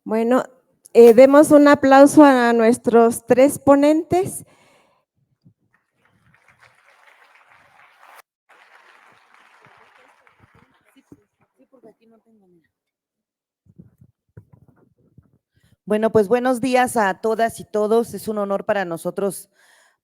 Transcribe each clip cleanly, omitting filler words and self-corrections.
Bueno, demos un aplauso a nuestros tres ponentes. Bueno, pues buenos días a todas y todos. Es un honor para nosotros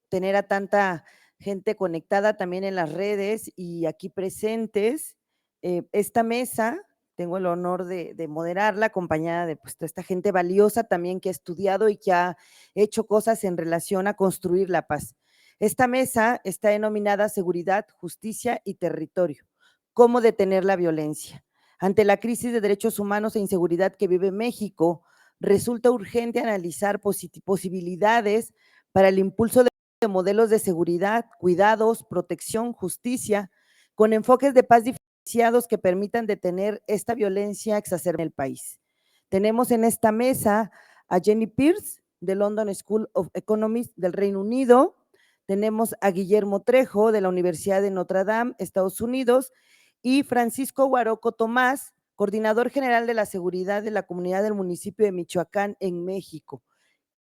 tener a tanta gente conectada también en las redes y aquí presentes. Esta mesa, tengo el honor de moderarla, acompañada de pues, toda esta gente valiosa también que ha estudiado y que ha hecho cosas en relación a construir la paz. Esta mesa está denominada Seguridad, Justicia y Territorio. ¿Cómo detener la violencia? Ante la crisis de derechos humanos e inseguridad que vive México, resulta urgente analizar posibilidades para el impulso de modelos de seguridad, cuidados, protección, justicia, con enfoques de paz diferenciados que permitan detener esta violencia exacerbada en el país. Tenemos en esta mesa a Jenny Pierce, de London School of Economics del Reino Unido, tenemos a Guillermo Trejo, de la Universidad de Notre Dame, Estados Unidos, y Francisco Guaroco Tomás, coordinador general de la seguridad de la comunidad del municipio de Michoacán en México,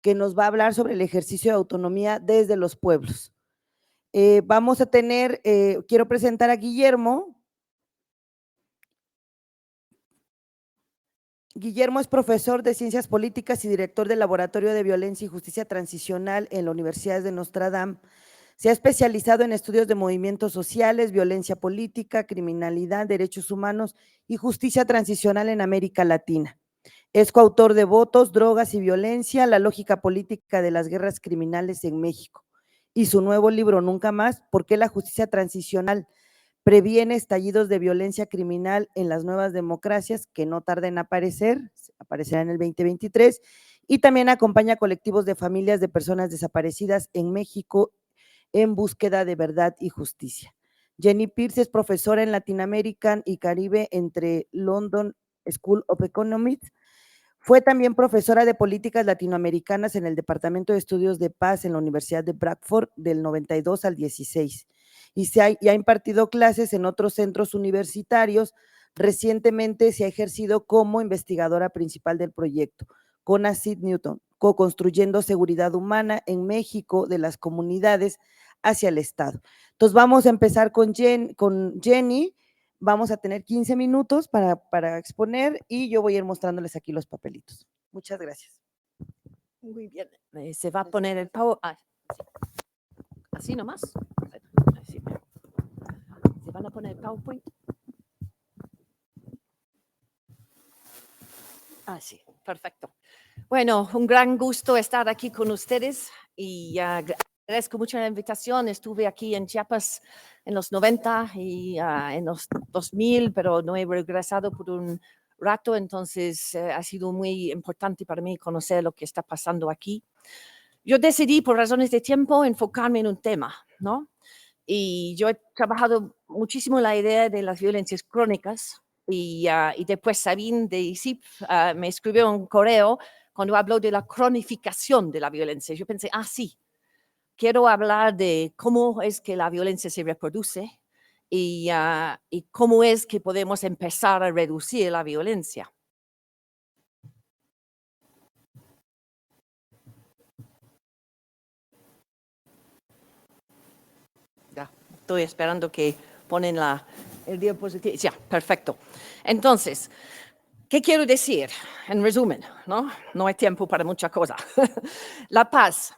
que nos va a hablar sobre el ejercicio de autonomía desde los pueblos. Vamos a tener, quiero presentar a Guillermo. Guillermo es profesor de Ciencias Políticas y director del Laboratorio de Violencia y Justicia Transicional en la Universidad de Notre Dame. Se ha especializado en estudios de movimientos sociales, violencia política, criminalidad, derechos humanos y justicia transicional en América Latina. Es coautor de Votos, Drogas y Violencia, la lógica política de las guerras criminales en México. Y su nuevo libro, Nunca Más, ¿por qué la justicia transicional previene estallidos de violencia criminal en las nuevas democracias que no tarden en aparecer, aparecerá en el 2023, y también acompaña colectivos de familias de personas desaparecidas en México en búsqueda de verdad y justicia. Jenny Pierce es profesora en Latinoamérica y Caribe entre London School of Economics. Fue también profesora de políticas latinoamericanas en el Departamento de Estudios de Paz en la Universidad de Bradford del 92 al 16 y ha impartido clases en otros centros universitarios. Recientemente se ha ejercido como investigadora principal del proyecto CONACYT Newton, co-construyendo seguridad humana en México de las comunidades hacia el Estado. Entonces vamos a empezar con Jenny. Vamos a tener 15 minutos para exponer y yo voy a ir mostrándoles aquí los papelitos. Muchas gracias. Muy bien. Se va a poner el PowerPoint. Así nomás. Así. ¿Se van a poner el PowerPoint? Así, perfecto. Bueno, un gran gusto estar aquí con ustedes y agradezco mucho la invitación. Estuve aquí en Chiapas en los 90 y en los 2000, pero no he regresado por un rato, entonces ha sido muy importante para mí conocer lo que está pasando aquí. Yo decidí, por razones de tiempo, enfocarme en un tema, ¿no? Y yo he trabajado muchísimo en la idea de las violencias crónicas y después Sabine de ICIP me escribió un correo cuando habló de la cronificación de la violencia. Yo pensé, sí, quiero hablar de cómo es que la violencia se reproduce y cómo es que podemos empezar a reducir la violencia. Ya, estoy esperando que ponen el diapositivo. Ya, perfecto. Entonces, ¿qué quiero decir? En resumen, no hay tiempo para mucha cosa. La paz.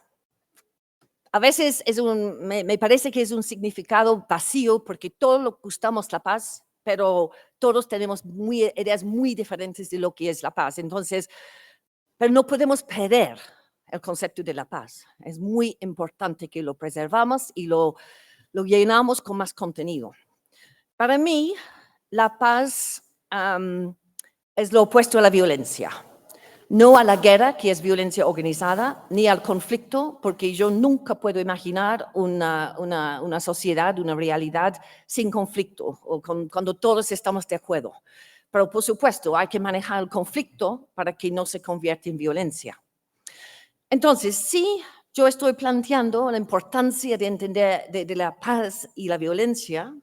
A veces me parece que es un significado vacío porque todos lo gustamos la paz, pero todos tenemos ideas muy diferentes de lo que es la paz. Entonces, pero no podemos perder el concepto de la paz. Es muy importante que lo preservamos y lo llenamos con más contenido. Para mí, la paz es lo opuesto a la violencia. No a la guerra, que es violencia organizada, ni al conflicto, porque yo nunca puedo imaginar una sociedad, una realidad sin conflicto, o cuando todos estamos de acuerdo. Pero por supuesto, hay que manejar el conflicto para que no se convierta en violencia. Entonces, sí, yo estoy planteando la importancia de entender de la paz y la violencia.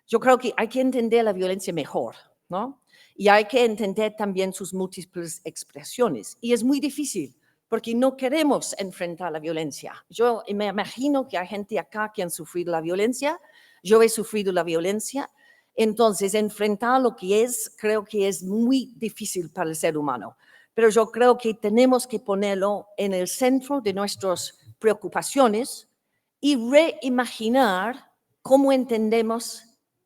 Yo creo que hay que entender la violencia mejor, ¿no? Y hay que entender también sus múltiples expresiones. Y es muy difícil, porque no queremos enfrentar la violencia. Yo me imagino que hay gente acá que han sufrido la violencia, yo he sufrido la violencia, entonces enfrentar lo que es, creo que es muy difícil para el ser humano. Pero yo creo que tenemos que ponerlo en el centro de nuestras preocupaciones y reimaginar cómo entendemos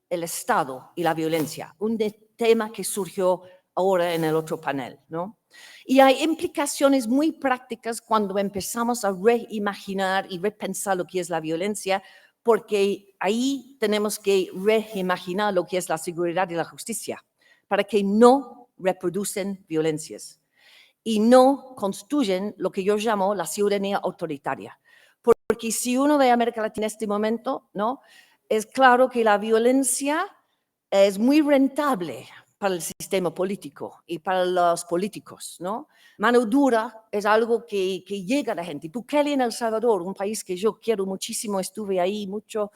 el Estado y la violencia, un tema que surgió ahora en el otro panel, ¿no? Y hay implicaciones muy prácticas cuando empezamos a reimaginar y repensar lo que es la violencia, porque ahí tenemos que reimaginar lo que es la seguridad y la justicia, para que no reproducen violencias y no construyen lo que yo llamo la ciudadanía autoritaria. Porque si uno ve a América Latina en este momento, ¿no? Es claro que la violencia es muy rentable para el sistema político y para los políticos, ¿no? Mano dura es algo que llega a la gente. Bukele en El Salvador, un país que yo quiero muchísimo, estuve ahí mucho.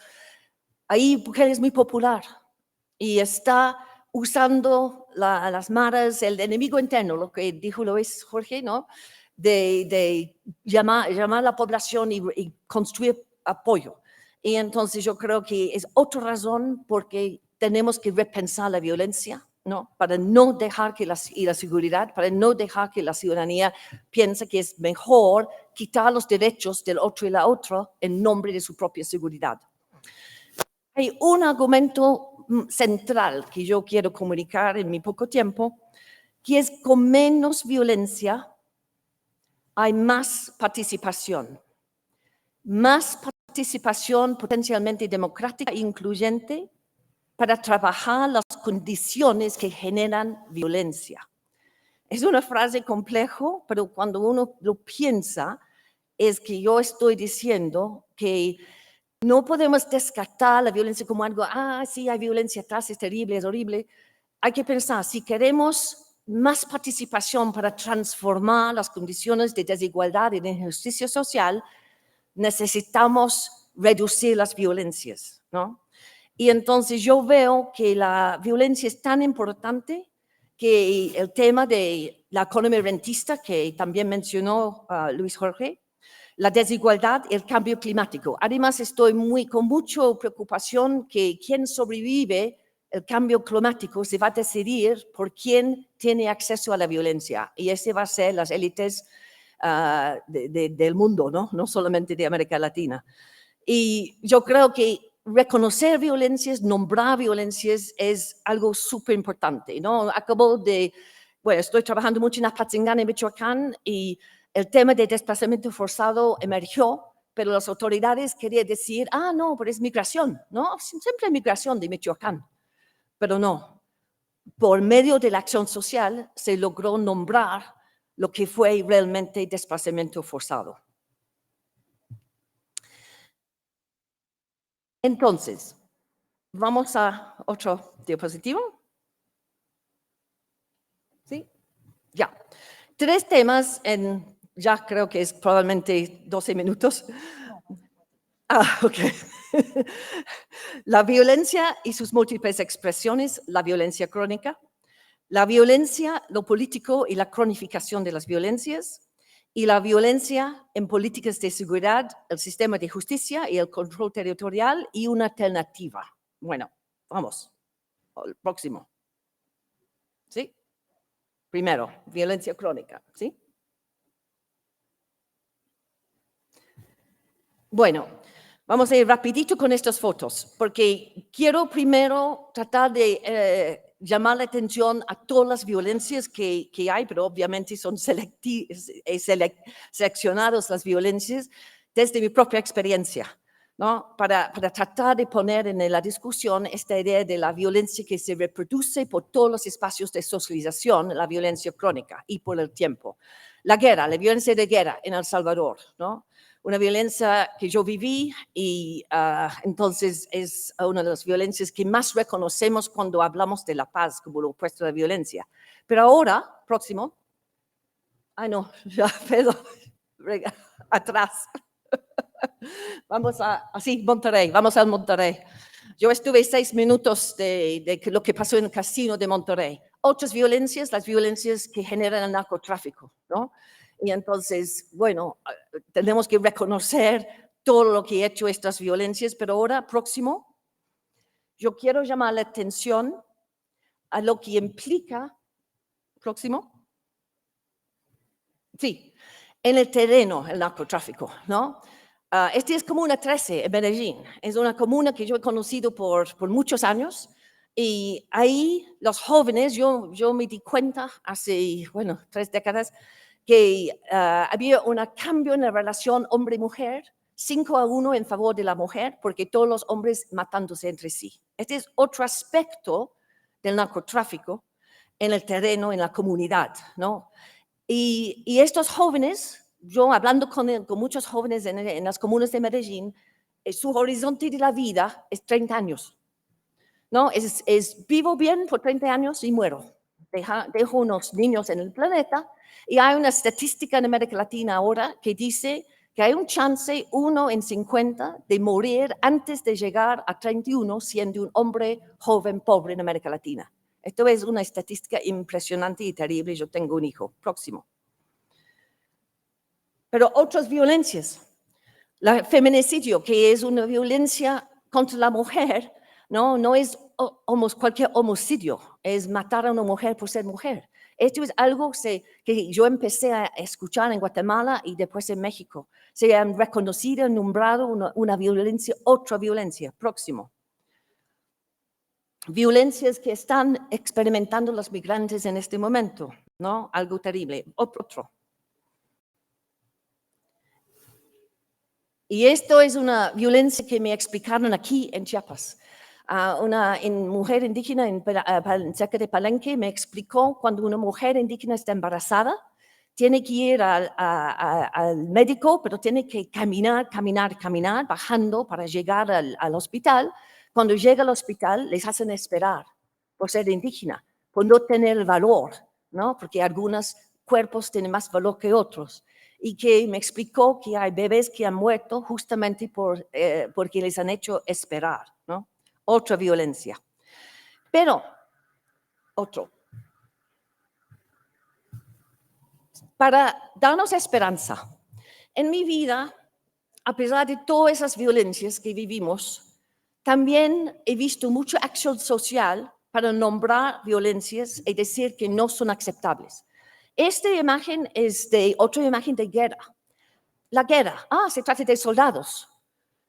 Ahí Bukele es muy popular y está usando las maras, el enemigo interno, lo que dijo Luis Jorge, ¿no? De llamar a la población y construir apoyo. Y entonces yo creo que es otra razón porque tenemos que repensar la violencia, ¿no? Para no dejar que la seguridad, para no dejar que la ciudadanía piense que es mejor quitar los derechos del otro y la otra en nombre de su propia seguridad. Hay un argumento central que yo quiero comunicar en mi poco tiempo, que es con menos violencia hay más participación potencialmente democrática e incluyente para trabajar las condiciones que generan violencia. Es una frase compleja, pero cuando uno lo piensa, es que yo estoy diciendo que no podemos descartar la violencia como algo, sí, hay violencia atrás, es terrible, es horrible. Hay que pensar, si queremos más participación para transformar las condiciones de desigualdad y de injusticia social, necesitamos reducir las violencias, ¿no? Y entonces yo veo que la violencia es tan importante que el tema de la economía rentista, que también mencionó Luis Jorge, la desigualdad y el cambio climático. Además, estoy con mucha preocupación que quien sobrevive el cambio climático se va a decidir por quién tiene acceso a la violencia. Y ese va a ser las élites del mundo, ¿no? No solamente de América Latina. Y yo creo que reconocer violencias, nombrar violencias es algo súper importante, ¿no? Estoy trabajando mucho en Apatzingán, en Michoacán, y el tema de desplazamiento forzado emergió, pero las autoridades querían decir, no, pero es migración, ¿no? Siempre hay migración de Michoacán, pero no. Por medio de la acción social se logró nombrar lo que fue realmente desplazamiento forzado. Entonces, vamos a otro diapositivo. ¿Sí? Ya. 3 temas ya creo que es probablemente 12 minutos. Ok. La violencia y sus múltiples expresiones, la violencia crónica, la violencia, lo político y la cronificación de las violencias, y la violencia en políticas de seguridad, el sistema de justicia y el control territorial y una alternativa. Bueno, vamos, al próximo. ¿Sí? Primero, violencia crónica, ¿sí? Bueno, vamos a ir rapidito con estas fotos, porque quiero primero tratar de llamar la atención a todas las violencias que hay, pero obviamente son seleccionadas las violencias desde mi propia experiencia, ¿no? Para tratar de poner en la discusión esta idea de la violencia que se reproduce por todos los espacios de socialización, la violencia crónica y por el tiempo. La violencia de guerra en El Salvador, ¿no? Una violencia que yo viví y entonces es una de las violencias que más reconocemos cuando hablamos de la paz como lo opuesto a la violencia. Pero ahora, próximo. No, ya, perdón, atrás. Vamos Monterrey, vamos al Monterrey. Yo estuve 6 minutos de lo que pasó en el casino de Monterrey. otras violencias, las violencias que generan el narcotráfico, ¿no? Y entonces, bueno, tenemos que reconocer todo lo que ha hecho estas violencias, pero ahora, próximo, yo quiero llamar la atención a lo que implica, próximo, sí, en el terreno, el narcotráfico, ¿no? Este es Comuna 13 en Medellín. Es una comuna que yo he conocido por muchos años. Y ahí los jóvenes, yo me di cuenta hace, bueno, 3 décadas, que había un cambio en la relación hombre-mujer, 5-1 en favor de la mujer, porque todos los hombres matándose entre sí. Este es otro aspecto del narcotráfico en el terreno, en la comunidad, ¿no? Y estos jóvenes, yo hablando con muchos jóvenes en las comunas de Medellín, su horizonte de la vida es 30 años, ¿no? Es vivo bien por 30 años y muero. Dejo unos niños en el planeta y hay una estadística en América Latina ahora que dice que hay un chance 1 en 50 de morir antes de llegar a 31 siendo un hombre joven pobre en América Latina. Esto es una estadística impresionante y terrible. Yo tengo un hijo próximo. Pero otras violencias. El feminicidio, que es una violencia contra la mujer, no es cualquier homicidio, es matar a una mujer por ser mujer. Esto es algo que yo empecé a escuchar en Guatemala y después en México. Se han reconocido, nombrado una violencia, otra violencia, próximo. Violencias que están experimentando los migrantes en este momento, ¿no? Algo terrible. Otro. Y esto es una violencia que me explicaron aquí en Chiapas. Una mujer indígena cerca de Palenque me explicó cuando una mujer indígena está embarazada, tiene que ir al médico, pero tiene que caminar, bajando para llegar al hospital. Cuando llega al hospital, les hacen esperar por ser indígena, por no tener valor, ¿no? Porque algunos cuerpos tienen más valor que otros. Y que me explicó que hay bebés que han muerto justamente porque les han hecho esperar, ¿no? Otra violencia. Pero, para darnos esperanza, en mi vida, a pesar de todas esas violencias que vivimos, también he visto mucha acción social para nombrar violencias y decir que no son aceptables. Esta imagen es de otra imagen de guerra. La guerra, se trata de soldados.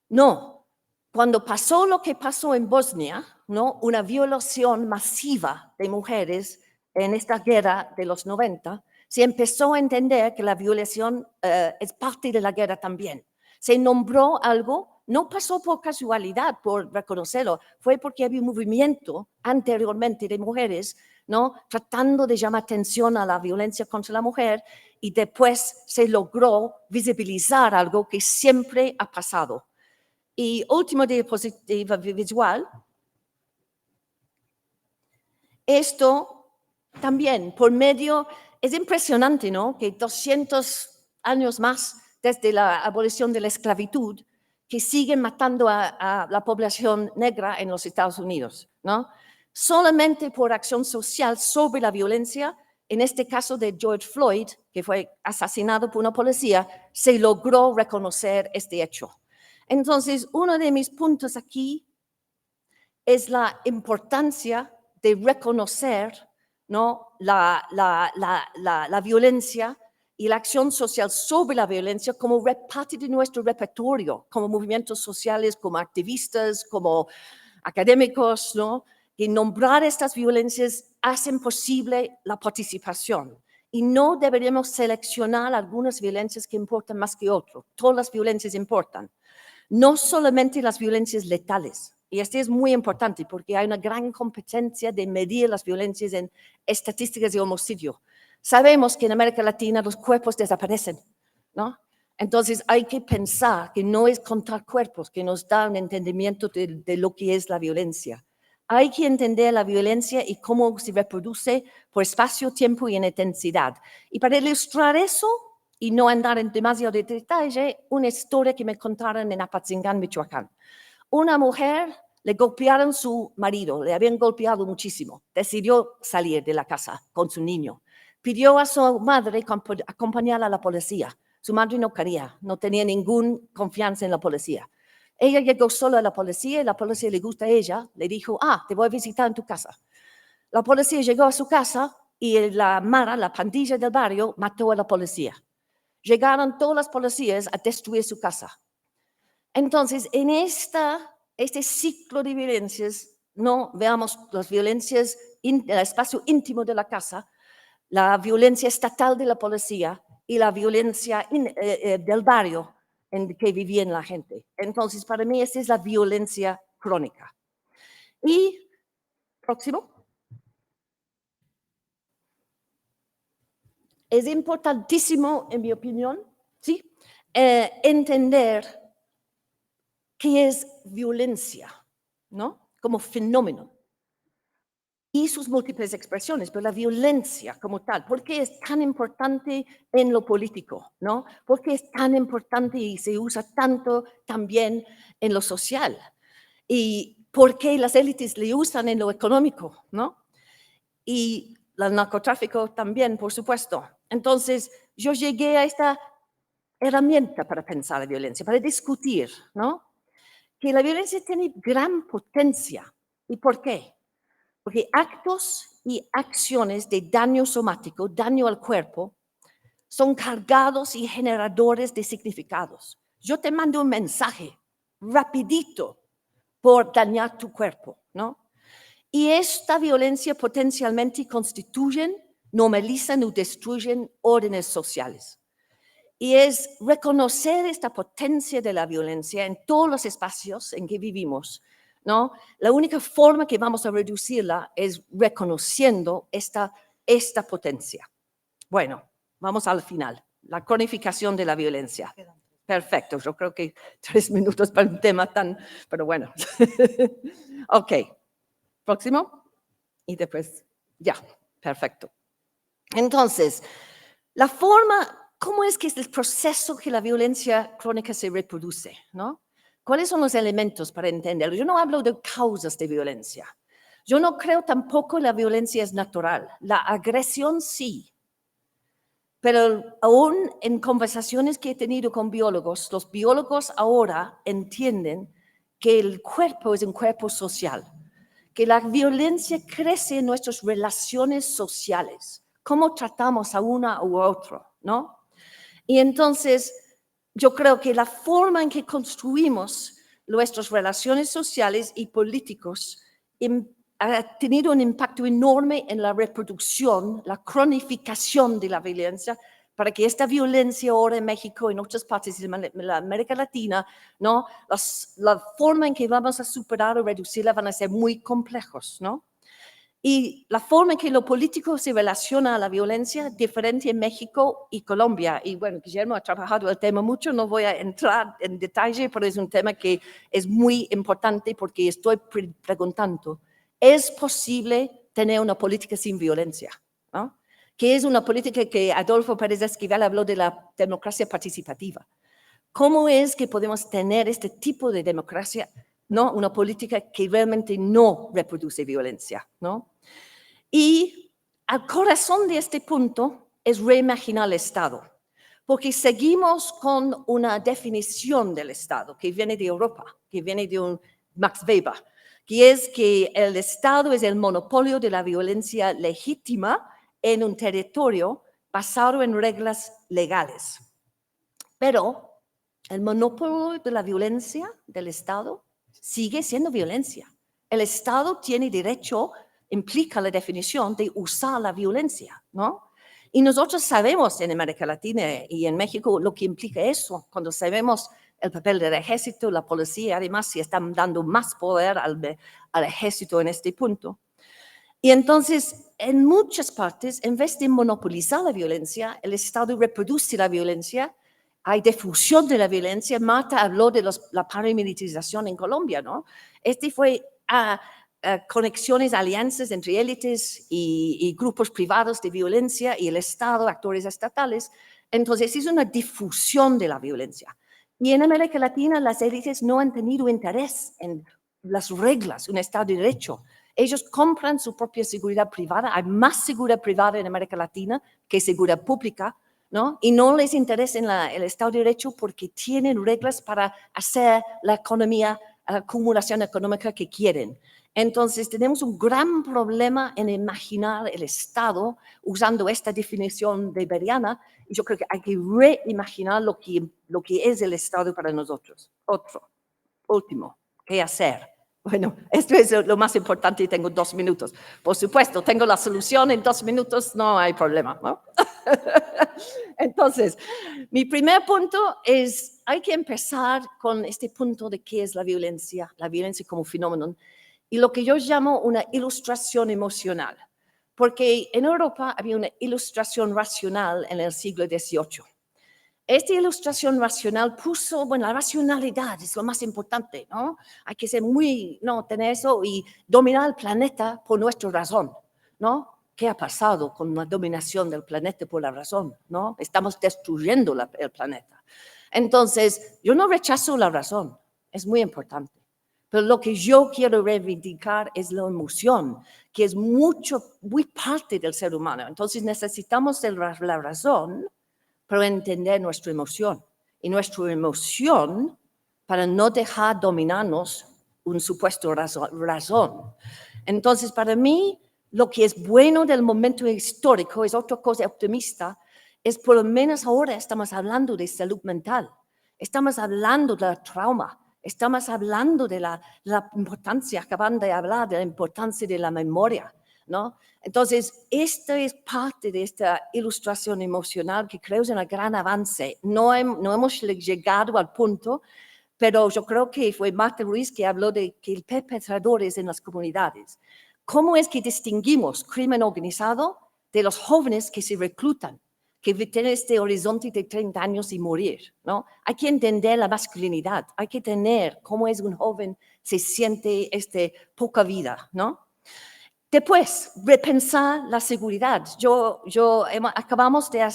No, cuando pasó lo que pasó en Bosnia, ¿no? Una violación masiva de mujeres en esta guerra de los 90, se empezó a entender que la violación es parte de la guerra también. Se nombró algo, no pasó por casualidad, por reconocerlo, fue porque había un movimiento anteriormente de mujeres, ¿no? Tratando de llamar atención a la violencia contra la mujer y después se logró visibilizar algo que siempre ha pasado. Y última diapositiva visual. Esto también por medio, es impresionante, ¿no? Que 200 años más desde la abolición de la esclavitud, que siguen matando a la población negra en los Estados Unidos, ¿no? Solamente por acción social sobre la violencia, en este caso de George Floyd, que fue asesinado por una policía, se logró reconocer este hecho. Entonces, uno de mis puntos aquí es la importancia de reconocer, ¿no? la violencia y la acción social sobre la violencia como parte de nuestro repertorio, como movimientos sociales, como activistas, como académicos, ¿no? Que nombrar estas violencias hacen posible la participación. Y no deberíamos seleccionar algunas violencias que importan más que otras. Todas las violencias importan. No solamente las violencias letales. Y esto es muy importante porque hay una gran competencia de medir las violencias en estadísticas de homicidio. Sabemos que en América Latina los cuerpos desaparecen, ¿no? Entonces hay que pensar que no es contar cuerpos que nos da un entendimiento de lo que es la violencia. Hay que entender la violencia y cómo se reproduce por espacio, tiempo y en intensidad. Y para ilustrar eso, y no andar en demasiado detalle, una historia que me contaron en Apatzingán, Michoacán. Una mujer le golpearon su marido, le habían golpeado muchísimo. Decidió salir de la casa con su niño. Pidió a su madre acompañarla a la policía. Su madre no quería, no tenía ninguna confianza en la policía. Ella llegó sola a la policía y la policía le gusta a ella. Le dijo, te voy a visitar en tu casa. La policía llegó a su casa y la Mara, la pandilla del barrio, mató a la policía. Llegaron todas las policías a destruir su casa. Entonces, en este ciclo de violencias, no veamos las violencias en el espacio íntimo de la casa, la violencia estatal de la policía y la violencia del barrio en que vivía la gente. Entonces, para mí, esa es la violencia crónica. Y, próximo. Es importantísimo, en mi opinión, ¿sí? Entender qué es violencia, ¿no? Como fenómeno. Y sus múltiples expresiones, pero la violencia como tal, ¿por qué es tan importante en lo político, ¿no? ¿Por qué es tan importante y se usa tanto también en lo social? ¿Y por qué las élites le usan en lo económico, ¿no? Y el narcotráfico también, por supuesto. Entonces, yo llegué a esta herramienta para pensar la violencia, para discutir, ¿no? Que la violencia tiene gran potencia. ¿Y por qué? Porque actos y acciones de daño somático, daño al cuerpo, son cargados y generadores de significados. Yo te mando un mensaje rapidito por dañar tu cuerpo, ¿no? Y esta violencia potencialmente constituyen, normalizan o destruyen órdenes sociales. Y es reconocer esta potencia de la violencia en todos los espacios en que vivimos, ¿no? La única forma que vamos a reducirla es reconociendo esta potencia. Bueno, vamos al final. La cronificación de la violencia. Perfecto, yo creo que 3 minutos para un tema tan, pero bueno. Ok, próximo. Y después, ya, perfecto. Entonces, la forma, ¿cómo es que es el proceso que la violencia crónica se reproduce, ¿no? ¿Cuáles son los elementos para entenderlo? Yo no hablo de causas de violencia. Yo no creo tampoco la violencia es natural. La agresión sí. Pero aún en conversaciones que he tenido con biólogos, los biólogos ahora entienden que el cuerpo es un cuerpo social, que la violencia crece en nuestras relaciones sociales, cómo tratamos a una u otro, ¿no? Y entonces yo creo que la forma en que construimos nuestras relaciones sociales y políticos ha tenido un impacto enorme en la reproducción, la cronificación de la violencia, para que esta violencia ahora en México y en otras partes de la América Latina, ¿no? La forma en que vamos a superar o reducirla van a ser muy complejos, ¿no? Y la forma en que lo político se relaciona a la violencia diferente en México y Colombia. Y bueno, Guillermo ha trabajado el tema mucho, no voy a entrar en detalle, pero es un tema que es muy importante porque estoy preguntando, ¿es posible tener una política sin violencia? ¿No? Que es una política que Adolfo Pérez Esquivel habló de la democracia participativa. ¿Cómo es que podemos tener este tipo de democracia, ¿no? Una política que realmente no reproduce violencia, ¿no? Y al corazón de este punto es reimaginar el Estado, porque seguimos con una definición del Estado que viene de Europa, que viene de un Max Weber, que es que el Estado es el monopolio de la violencia legítima en un territorio basado en reglas legales. Pero el monopolio de la violencia del Estado sigue siendo violencia. El Estado tiene derecho, implica la definición de usar la violencia, ¿no? Y nosotros sabemos en América Latina y en México lo que implica eso, cuando sabemos el papel del ejército, la policía, además se están dando más poder al ejército en este punto. Y entonces, en muchas partes, en vez de monopolizar la violencia, el Estado reproduce la violencia. Hay difusión de la violencia. Marta habló de la paramilitarización en Colombia, ¿no? Fue conexiones, alianzas entre élites y grupos privados de violencia y el Estado, actores estatales. Entonces, es una difusión de la violencia. Y en América Latina, las élites no han tenido interés en las reglas, un Estado de Derecho. Ellos compran su propia seguridad privada. Hay más seguridad privada en América Latina que seguridad pública, ¿no? Y no les interesa el Estado de Derecho porque tienen reglas para hacer la economía, la acumulación económica que quieren. Entonces, tenemos un gran problema en imaginar el Estado usando esta definición weberiana. Y yo creo que hay que reimaginar lo que es el Estado para nosotros. Último, ¿qué hacer? Bueno, esto es lo más importante y tengo 2 minutos. Por supuesto, tengo la solución en 2 minutos, no hay problema, ¿no? Entonces, mi primer punto es, hay que empezar con este punto de qué es la violencia como fenómeno, y lo que yo llamo una ilustración emocional, porque en Europa había una ilustración racional en el siglo XVIII. Esta ilustración racional puso, bueno, la racionalidad es lo más importante, ¿no? Hay que ser tener eso y dominar el planeta por nuestra razón, ¿no? ¿Qué ha pasado con la dominación del planeta por la razón, ¿no? Estamos destruyendo el planeta. Entonces, yo no rechazo la razón, es muy importante. Pero lo que yo quiero reivindicar es la emoción, que es muy parte del ser humano. Entonces, necesitamos la razón para entender nuestra emoción. Y nuestra emoción para no dejar dominarnos un supuesto razón. Entonces, para mí, lo que es bueno del momento histórico es otra cosa optimista, es por lo menos ahora estamos hablando de salud mental, estamos hablando del trauma, estamos hablando de la importancia, acaban de hablar de la importancia de la memoria, ¿no? Entonces, esta es parte de esta ilustración emocional que creo es un gran avance. No hemos llegado al punto, pero yo creo que fue Marta Ruiz que habló de que el perpetrador es en las comunidades. ¿Cómo es que distinguimos crimen organizado de los jóvenes que se reclutan, que tienen este horizonte de 30 años y morir, ¿no? Hay que entender la masculinidad, hay que tener cómo es un joven, se siente poca vida, ¿no? Después, repensar la seguridad. Acabamos de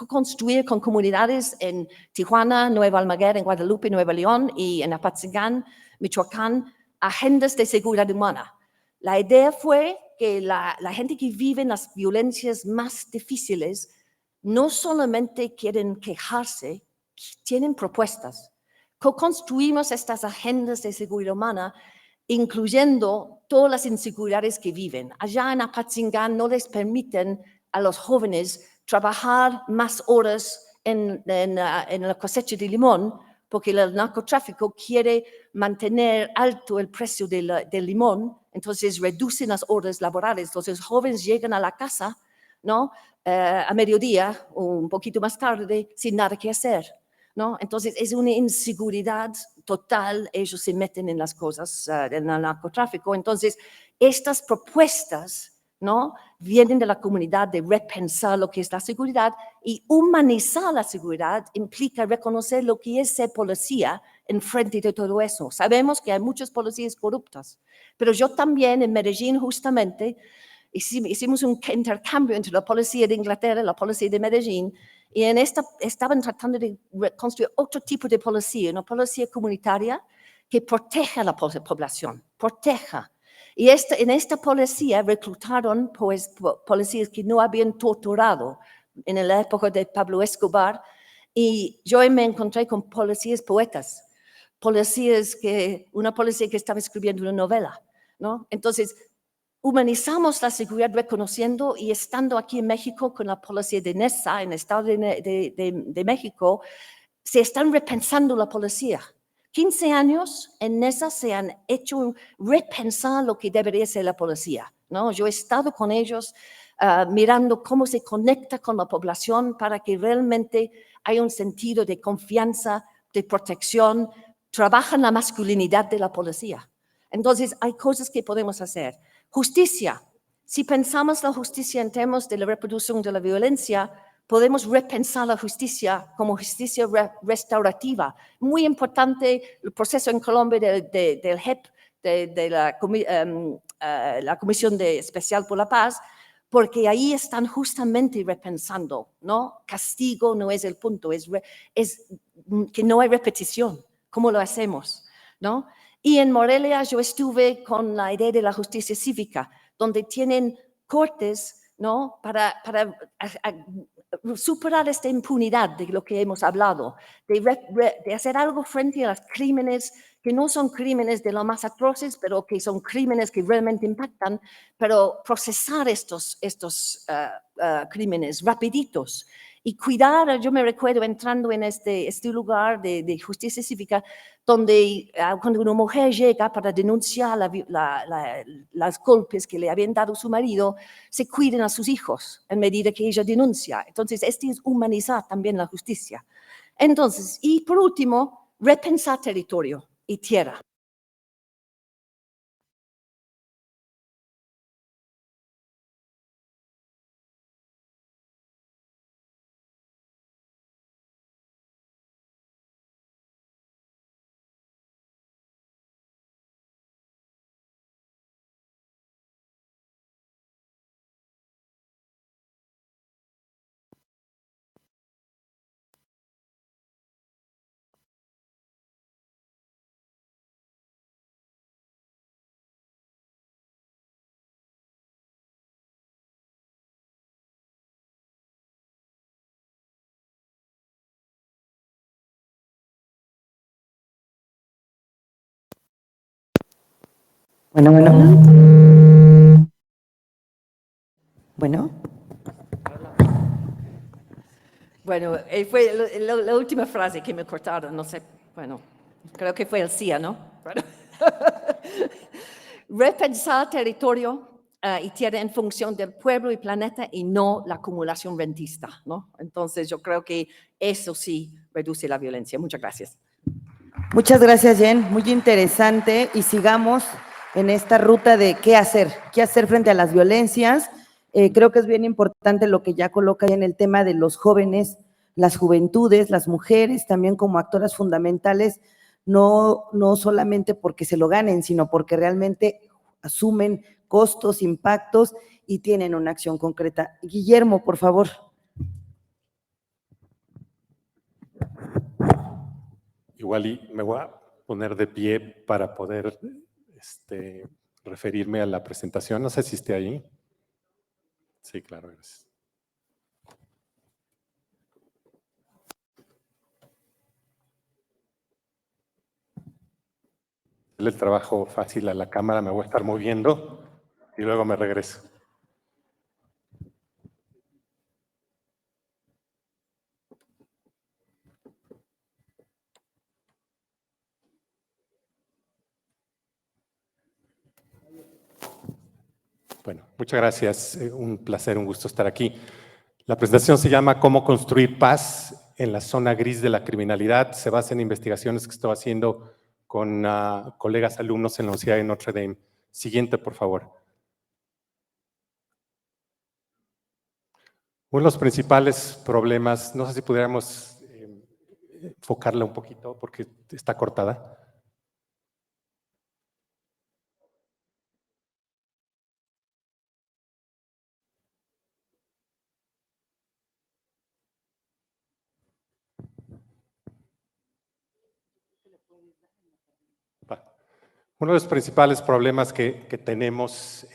construir con comunidades en Tijuana, Nueva Almaguer, en Guadalupe, Nuevo León y en Apatzingán, Michoacán, agendas de seguridad humana. La idea fue que la gente que vive en las violencias más difíciles no solamente quieren quejarse, tienen propuestas. Co-construimos estas agendas de seguridad humana incluyendo todas las inseguridades que viven. Allá en Apatzingán no les permiten a los jóvenes trabajar más horas en la cosecha de limón porque el narcotráfico quiere mantener alto el precio del limón, entonces reducen las horas laborales. Entonces los jóvenes llegan a la casa, ¿no? A mediodía o un poquito más tarde sin nada que hacer, ¿no? Entonces es una inseguridad total, ellos se meten en las cosas del narcotráfico. Entonces, estas propuestas, ¿no? Vienen de la comunidad de repensar lo que es la seguridad y humanizar la seguridad implica reconocer lo que es ser policía en frente de todo eso. Sabemos que hay muchos policías corruptos, pero yo también en Medellín justamente hicimos un intercambio entre la policía de Inglaterra y la policía de Medellín. Y estaban tratando de construir otro tipo de policía, una policía comunitaria que proteja a la población, proteja. Y en esta policía reclutaron policías que no habían torturado en la época de Pablo Escobar. Y yo me encontré con policías poetas, una policía que estaba escribiendo una novela, ¿no? Entonces, humanizamos la seguridad reconociendo y estando aquí en México con la policía de Nesa, en el Estado de México, se están repensando la policía. 15 años en Nesa se han hecho repensar lo que debería ser la policía, ¿no? Yo he estado con ellos mirando cómo se conecta con la población para que realmente haya un sentido de confianza, de protección, trabajan la masculinidad de la policía. Entonces hay cosas que podemos hacer. Justicia. Si pensamos la justicia en términos de la reproducción de la violencia, podemos repensar la justicia como justicia restaurativa. Muy importante el proceso en Colombia del JEP, de la Comisión Especial por la Paz, porque ahí están justamente repensando, ¿no? Castigo no es el punto, es que no hay repetición. ¿Cómo lo hacemos? ¿No? Y en Morelia yo estuve con la idea de la justicia cívica, donde tienen cortes, ¿no? Para superar esta impunidad de lo que hemos hablado, de hacer algo frente a los crímenes que no son crímenes de lo más atroces, pero que son crímenes que realmente impactan, pero procesar estos crímenes rapiditos y cuidar. Yo me recuerdo entrando en este lugar de justicia cívica, donde cuando una mujer llega para denunciar los golpes que le habían dado su marido, se cuiden a sus hijos en medida que ella denuncia. Entonces, este es humanizar también la justicia. Entonces, y por último, repensar territorio y tierra. Bueno. Bueno, fue la última frase que me cortaron, no sé, bueno, creo que fue el CIA, ¿no? Repensar territorio y tierra en función del pueblo y planeta y no la acumulación rentista, ¿no? Entonces yo creo que eso sí reduce la violencia. Muchas gracias. Muchas gracias, Jen. Muy interesante. Y sigamos en esta ruta de qué hacer frente a las violencias. Creo que es bien importante lo que ya coloca en el tema de los jóvenes, las juventudes, las mujeres, también como actoras fundamentales, no solamente porque se lo ganen, sino porque realmente asumen costos, impactos y tienen una acción concreta. Guillermo, por favor. Igual y me voy a poner de pie para poder referirme a la presentación. No sé si esté ahí. Sí, claro, gracias. El trabajo fácil a la cámara, me voy a estar moviendo y luego me regreso. Bueno, muchas gracias. Un placer, un gusto estar aquí. La presentación se llama ¿Cómo construir paz en la zona gris de la criminalidad? Se basa en investigaciones que estoy haciendo con colegas alumnos en la Universidad de Notre Dame. Siguiente, por favor. Uno de los principales problemas, no sé si pudiéramos enfocarla un poquito porque está cortada. Uno de los principales problemas que tenemos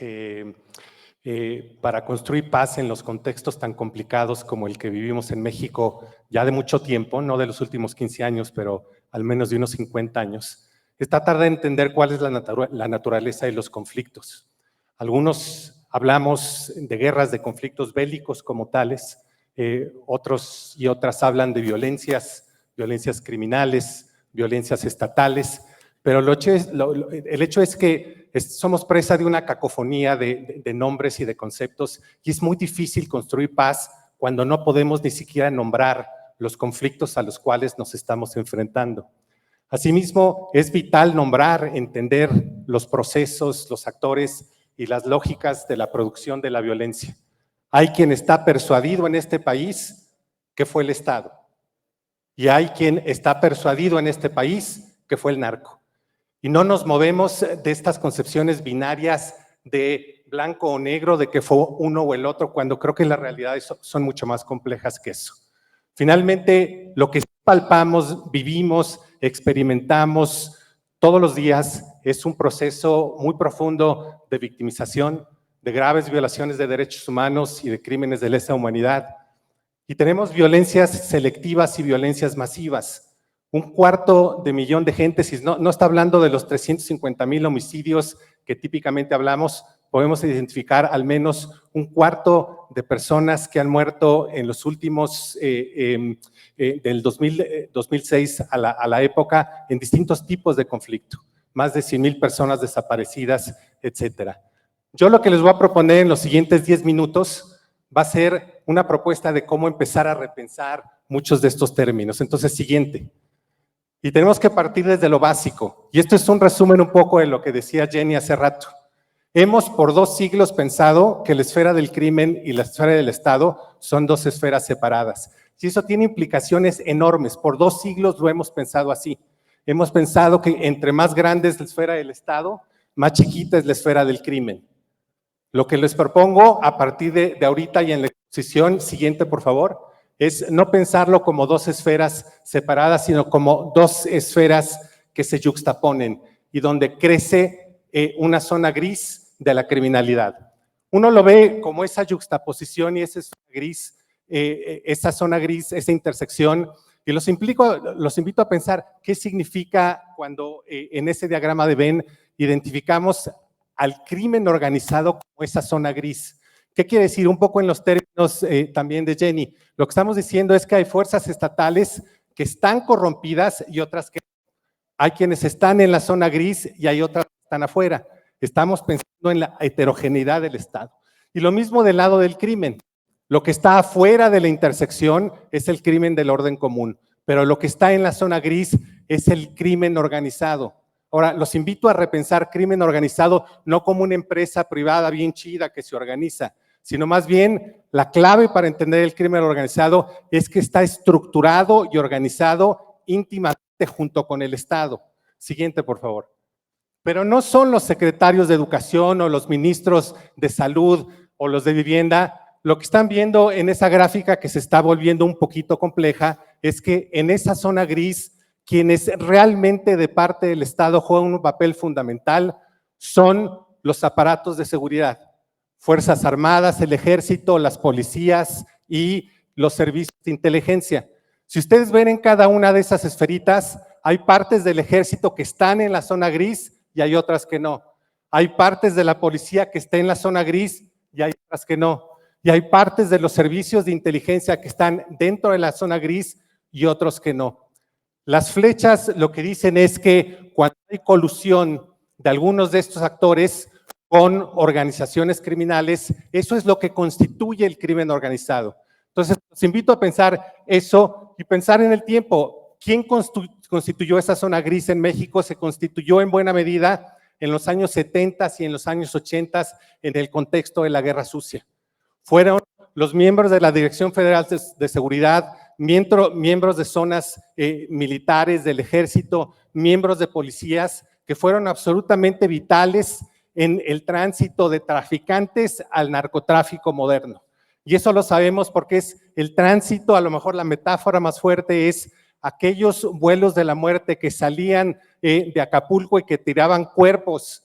para construir paz en los contextos tan complicados como el que vivimos en México ya de mucho tiempo, no de los últimos 15 años, pero al menos de unos 50 años, es tratar de entender cuál es la naturaleza de los conflictos. Algunos hablamos de guerras, de conflictos bélicos como tales, otros y otras hablan de violencias criminales, violencias estatales, pero el hecho es que somos presa de una cacofonía de nombres y de conceptos y es muy difícil construir paz cuando no podemos ni siquiera nombrar los conflictos a los cuales nos estamos enfrentando. Asimismo, es vital nombrar, entender los procesos, los actores y las lógicas de la producción de la violencia. Hay quien está persuadido en este país que fue el Estado y hay quien está persuadido en este país que fue el narco. Y no nos movemos de estas concepciones binarias de blanco o negro, de que fue uno o el otro, cuando creo que las realidades son mucho más complejas que eso. Finalmente, lo que palpamos, vivimos, experimentamos, todos los días, es un proceso muy profundo de victimización, de graves violaciones de derechos humanos y de crímenes de lesa humanidad. Y tenemos violencias selectivas y violencias masivas. 250,000 de gente, si no está hablando de los 350,000 homicidios que típicamente hablamos, podemos identificar al menos 1/4 de personas que han muerto en los últimos, del 2006 a la época, en distintos tipos de conflicto. Más de 100,000 personas desaparecidas, etcétera. Yo lo que les voy a proponer en los siguientes 10 minutos va a ser una propuesta de cómo empezar a repensar muchos de estos términos. Entonces, siguiente. Y tenemos que partir desde lo básico. Y esto es un resumen un poco de lo que decía Jenny hace rato. Hemos por 2 siglos pensado que la esfera del crimen y la esfera del Estado son 2 esferas separadas. Y eso tiene implicaciones enormes. Por 2 siglos lo hemos pensado así. Hemos pensado que entre más grande es la esfera del Estado, más chiquita es la esfera del crimen. Lo que les propongo a partir de ahorita y en la exposición siguiente, por favor, es no pensarlo como 2 esferas separadas, sino como 2 esferas que se yuxtaponen y donde crece una zona gris de la criminalidad. Uno lo ve como esa yuxtaposición y esa zona gris, esa intersección, y los invito a pensar qué significa cuando en ese diagrama de Venn identificamos al crimen organizado como esa zona gris. ¿Qué quiere decir? Un poco en los términos también de Jenny. Lo que estamos diciendo es que hay fuerzas estatales que están corrompidas y otras que no. Hay quienes están en la zona gris y hay otras que están afuera. Estamos pensando en la heterogeneidad del Estado. Y lo mismo del lado del crimen. Lo que está afuera de la intersección es el crimen del orden común, pero lo que está en la zona gris es el crimen organizado. Ahora, los invito a repensar crimen organizado no como una empresa privada bien chida que se organiza, sino más bien la clave para entender el crimen organizado es que está estructurado y organizado íntimamente junto con el Estado. Siguiente, por favor. Pero no son los secretarios de Educación o los ministros de Salud o los de Vivienda. Lo que están viendo en esa gráfica que se está volviendo un poquito compleja es que en esa zona gris, quienes realmente de parte del Estado juegan un papel fundamental son los aparatos de seguridad, Fuerzas Armadas, el Ejército, las policías y los servicios de inteligencia. Si ustedes ven en cada una de esas esferitas, hay partes del Ejército que están en la zona gris y hay otras que no. Hay partes de la policía que están en la zona gris y hay otras que no. Y hay partes de los servicios de inteligencia que están dentro de la zona gris y otros que no. Las flechas lo que dicen es que cuando hay colusión de algunos de estos actores con organizaciones criminales, eso es lo que constituye el crimen organizado. Entonces, los invito a pensar eso y pensar en el tiempo. ¿Quién constituyó esa zona gris en México? Se constituyó en buena medida en los años 70 y en los años 80 en el contexto de la Guerra Sucia. Fueron los miembros de la Dirección Federal de Seguridad, miembros de zonas militares del Ejército, miembros de policías que fueron absolutamente vitales en el tránsito de traficantes al narcotráfico moderno. Y eso lo sabemos porque es el tránsito, a lo mejor la metáfora más fuerte es aquellos vuelos de la muerte que salían de Acapulco y que tiraban cuerpos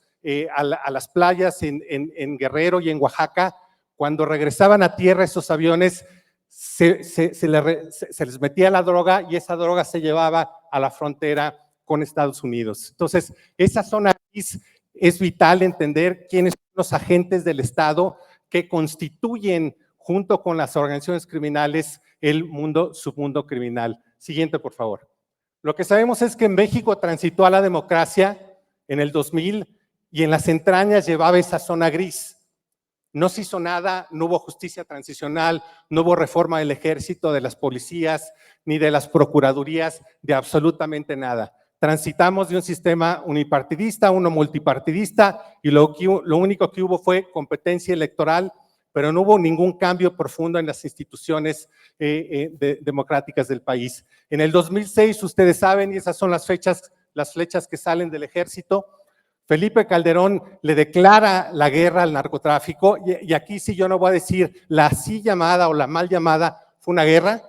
a las playas en Guerrero y en Oaxaca. Cuando regresaban a tierra esos aviones, se les metía la droga y esa droga se llevaba a la frontera con Estados Unidos. Entonces, esa zona gris es vital entender quiénes son los agentes del Estado que constituyen, junto con las organizaciones criminales, el submundo criminal. Siguiente, por favor. Lo que sabemos es que México transitó a la democracia en el 2000 y en las entrañas llevaba esa zona gris. No se hizo nada, no hubo justicia transicional, no hubo reforma del Ejército, de las policías, ni de las procuradurías, de absolutamente nada. Transitamos de un sistema unipartidista a uno multipartidista y lo único que hubo fue competencia electoral, pero no hubo ningún cambio profundo en las instituciones democráticas del país. En el 2006, ustedes saben, y esas son las flechas que salen del Ejército, Felipe Calderón le declara la guerra al narcotráfico y aquí sí yo no voy a decir la así llamada o la mal llamada, fue una guerra.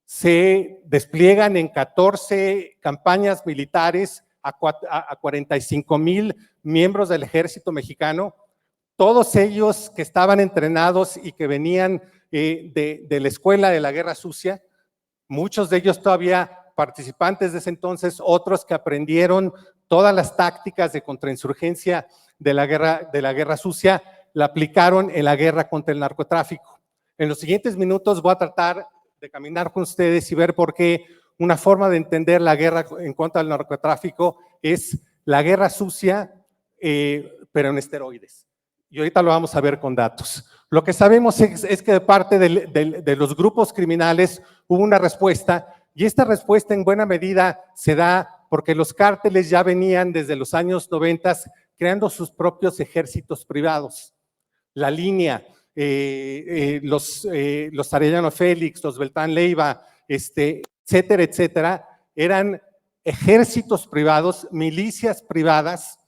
Se despliegan en 14 campañas militares a 45,000 miembros del ejército mexicano, todos ellos que estaban entrenados y que venían de la escuela de la Guerra Sucia, muchos de ellos todavía participantes de ese entonces, otros que aprendieron todas las tácticas de contrainsurgencia de la Guerra Sucia, la aplicaron en la guerra contra el narcotráfico. En los siguientes minutos voy a tratar de caminar con ustedes y ver por qué una forma de entender la guerra en contra del narcotráfico es la guerra sucia, pero en esteroides. Y ahorita lo vamos a ver con datos. Lo que sabemos es que de parte de los grupos criminales hubo una respuesta, y esta respuesta en buena medida se da porque los cárteles ya venían desde los años 90 creando sus propios ejércitos privados. La Línea, los Arellano Félix, los Beltrán Leiva, etcétera, etcétera, eran ejércitos privados, milicias privadas,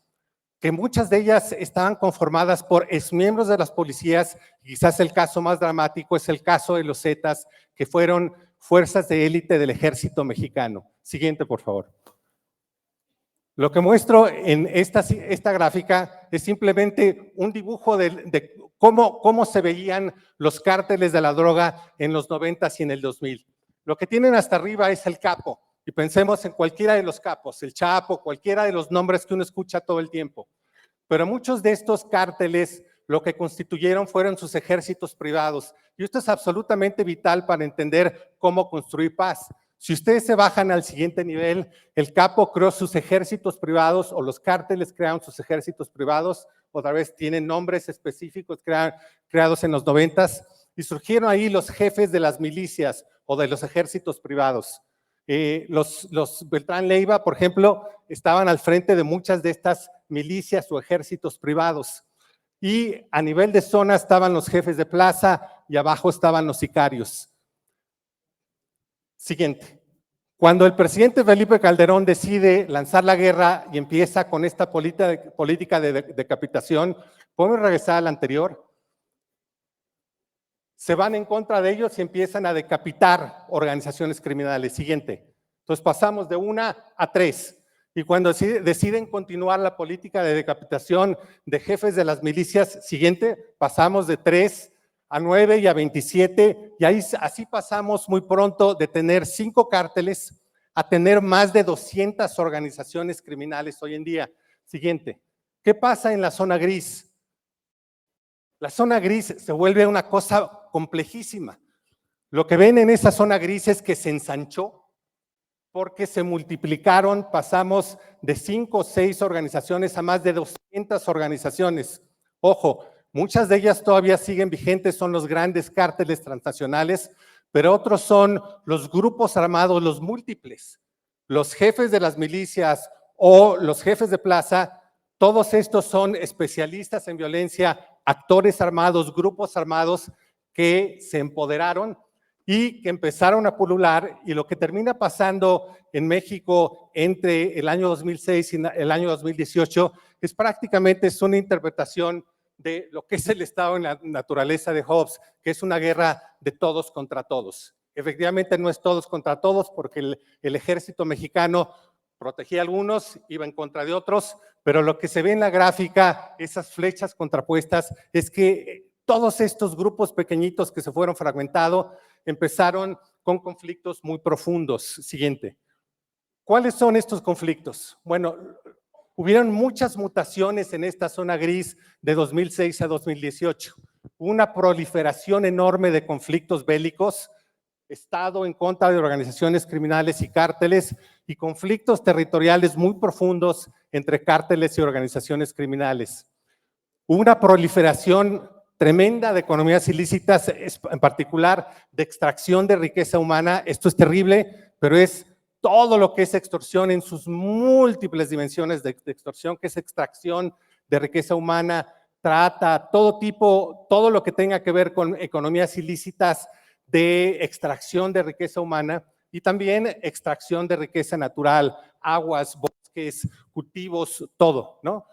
que muchas de ellas estaban conformadas por exmiembros de las policías. Quizás el caso más dramático es el caso de los Zetas, que fueron fuerzas de élite del ejército mexicano. Siguiente, por favor. Lo que muestro en esta gráfica es simplemente un dibujo de cómo se veían los cárteles de la droga en los 90s y en el 2000. Lo que tienen hasta arriba es el capo, y pensemos en cualquiera de los capos, el Chapo, cualquiera de los nombres que uno escucha todo el tiempo. Pero muchos de estos cárteles lo que constituyeron fueron sus ejércitos privados, y esto es absolutamente vital para entender cómo construir paz. Si ustedes se bajan al siguiente nivel, el capo creó sus ejércitos privados, o los cárteles crearon sus ejércitos privados, otra vez tienen nombres específicos creados en los 90s, y surgieron ahí los jefes de las milicias o de los ejércitos privados. Los Beltrán Leiva, por ejemplo, estaban al frente de muchas de estas milicias o ejércitos privados. Y a nivel de zona estaban los jefes de plaza y abajo estaban los sicarios. Siguiente. Cuando el presidente Felipe Calderón decide lanzar la guerra y empieza con esta política de decapitación, ¿podemos regresar al anterior? Se van en contra de ellos y empiezan a decapitar organizaciones criminales. Siguiente. Entonces pasamos de 1 a 3. Y cuando deciden continuar la política de decapitación de jefes de las milicias, siguiente, pasamos de 3 a 9 y a 27, y así pasamos muy pronto de tener 5 cárteles a tener más de 200 organizaciones criminales hoy en día. Siguiente. ¿Qué pasa en la zona gris? La zona gris se vuelve una cosa complejísima. Lo que ven en esa zona gris es que se ensanchó porque se multiplicaron, pasamos de 5 o 6 organizaciones a más de 200 organizaciones. Ojo, muchas de ellas todavía siguen vigentes, son los grandes cárteles transnacionales, pero otros son los grupos armados, los múltiples, los jefes de las milicias o los jefes de plaza. Todos estos son especialistas en violencia, actores armados, grupos armados que se empoderaron y que empezaron a pulular, y lo que termina pasando en México entre el año 2006 y el año 2018 es prácticamente una interpretación de lo que es el estado en la naturaleza de Hobbes, que es una guerra de todos contra todos. Efectivamente no es todos contra todos, porque el ejército mexicano protegía a algunos, iba en contra de otros, pero lo que se ve en la gráfica, esas flechas contrapuestas, es que todos estos grupos pequeñitos que se fueron fragmentando empezaron con conflictos muy profundos. Siguiente. ¿Cuáles son estos conflictos? Bueno, hubieron muchas mutaciones en esta zona gris de 2006 a 2018. Una proliferación enorme de conflictos bélicos, Estado en contra de organizaciones criminales y cárteles, y conflictos territoriales muy profundos entre cárteles y organizaciones criminales. Hubo una proliferación tremenda de economías ilícitas, en particular de extracción de riqueza humana. Esto es terrible, pero es todo lo que es extorsión en sus múltiples dimensiones de extorsión, que es extracción de riqueza humana, trata, todo lo que tenga que ver con economías ilícitas de extracción de riqueza humana, y también extracción de riqueza natural, aguas, bosques, cultivos, todo, ¿no?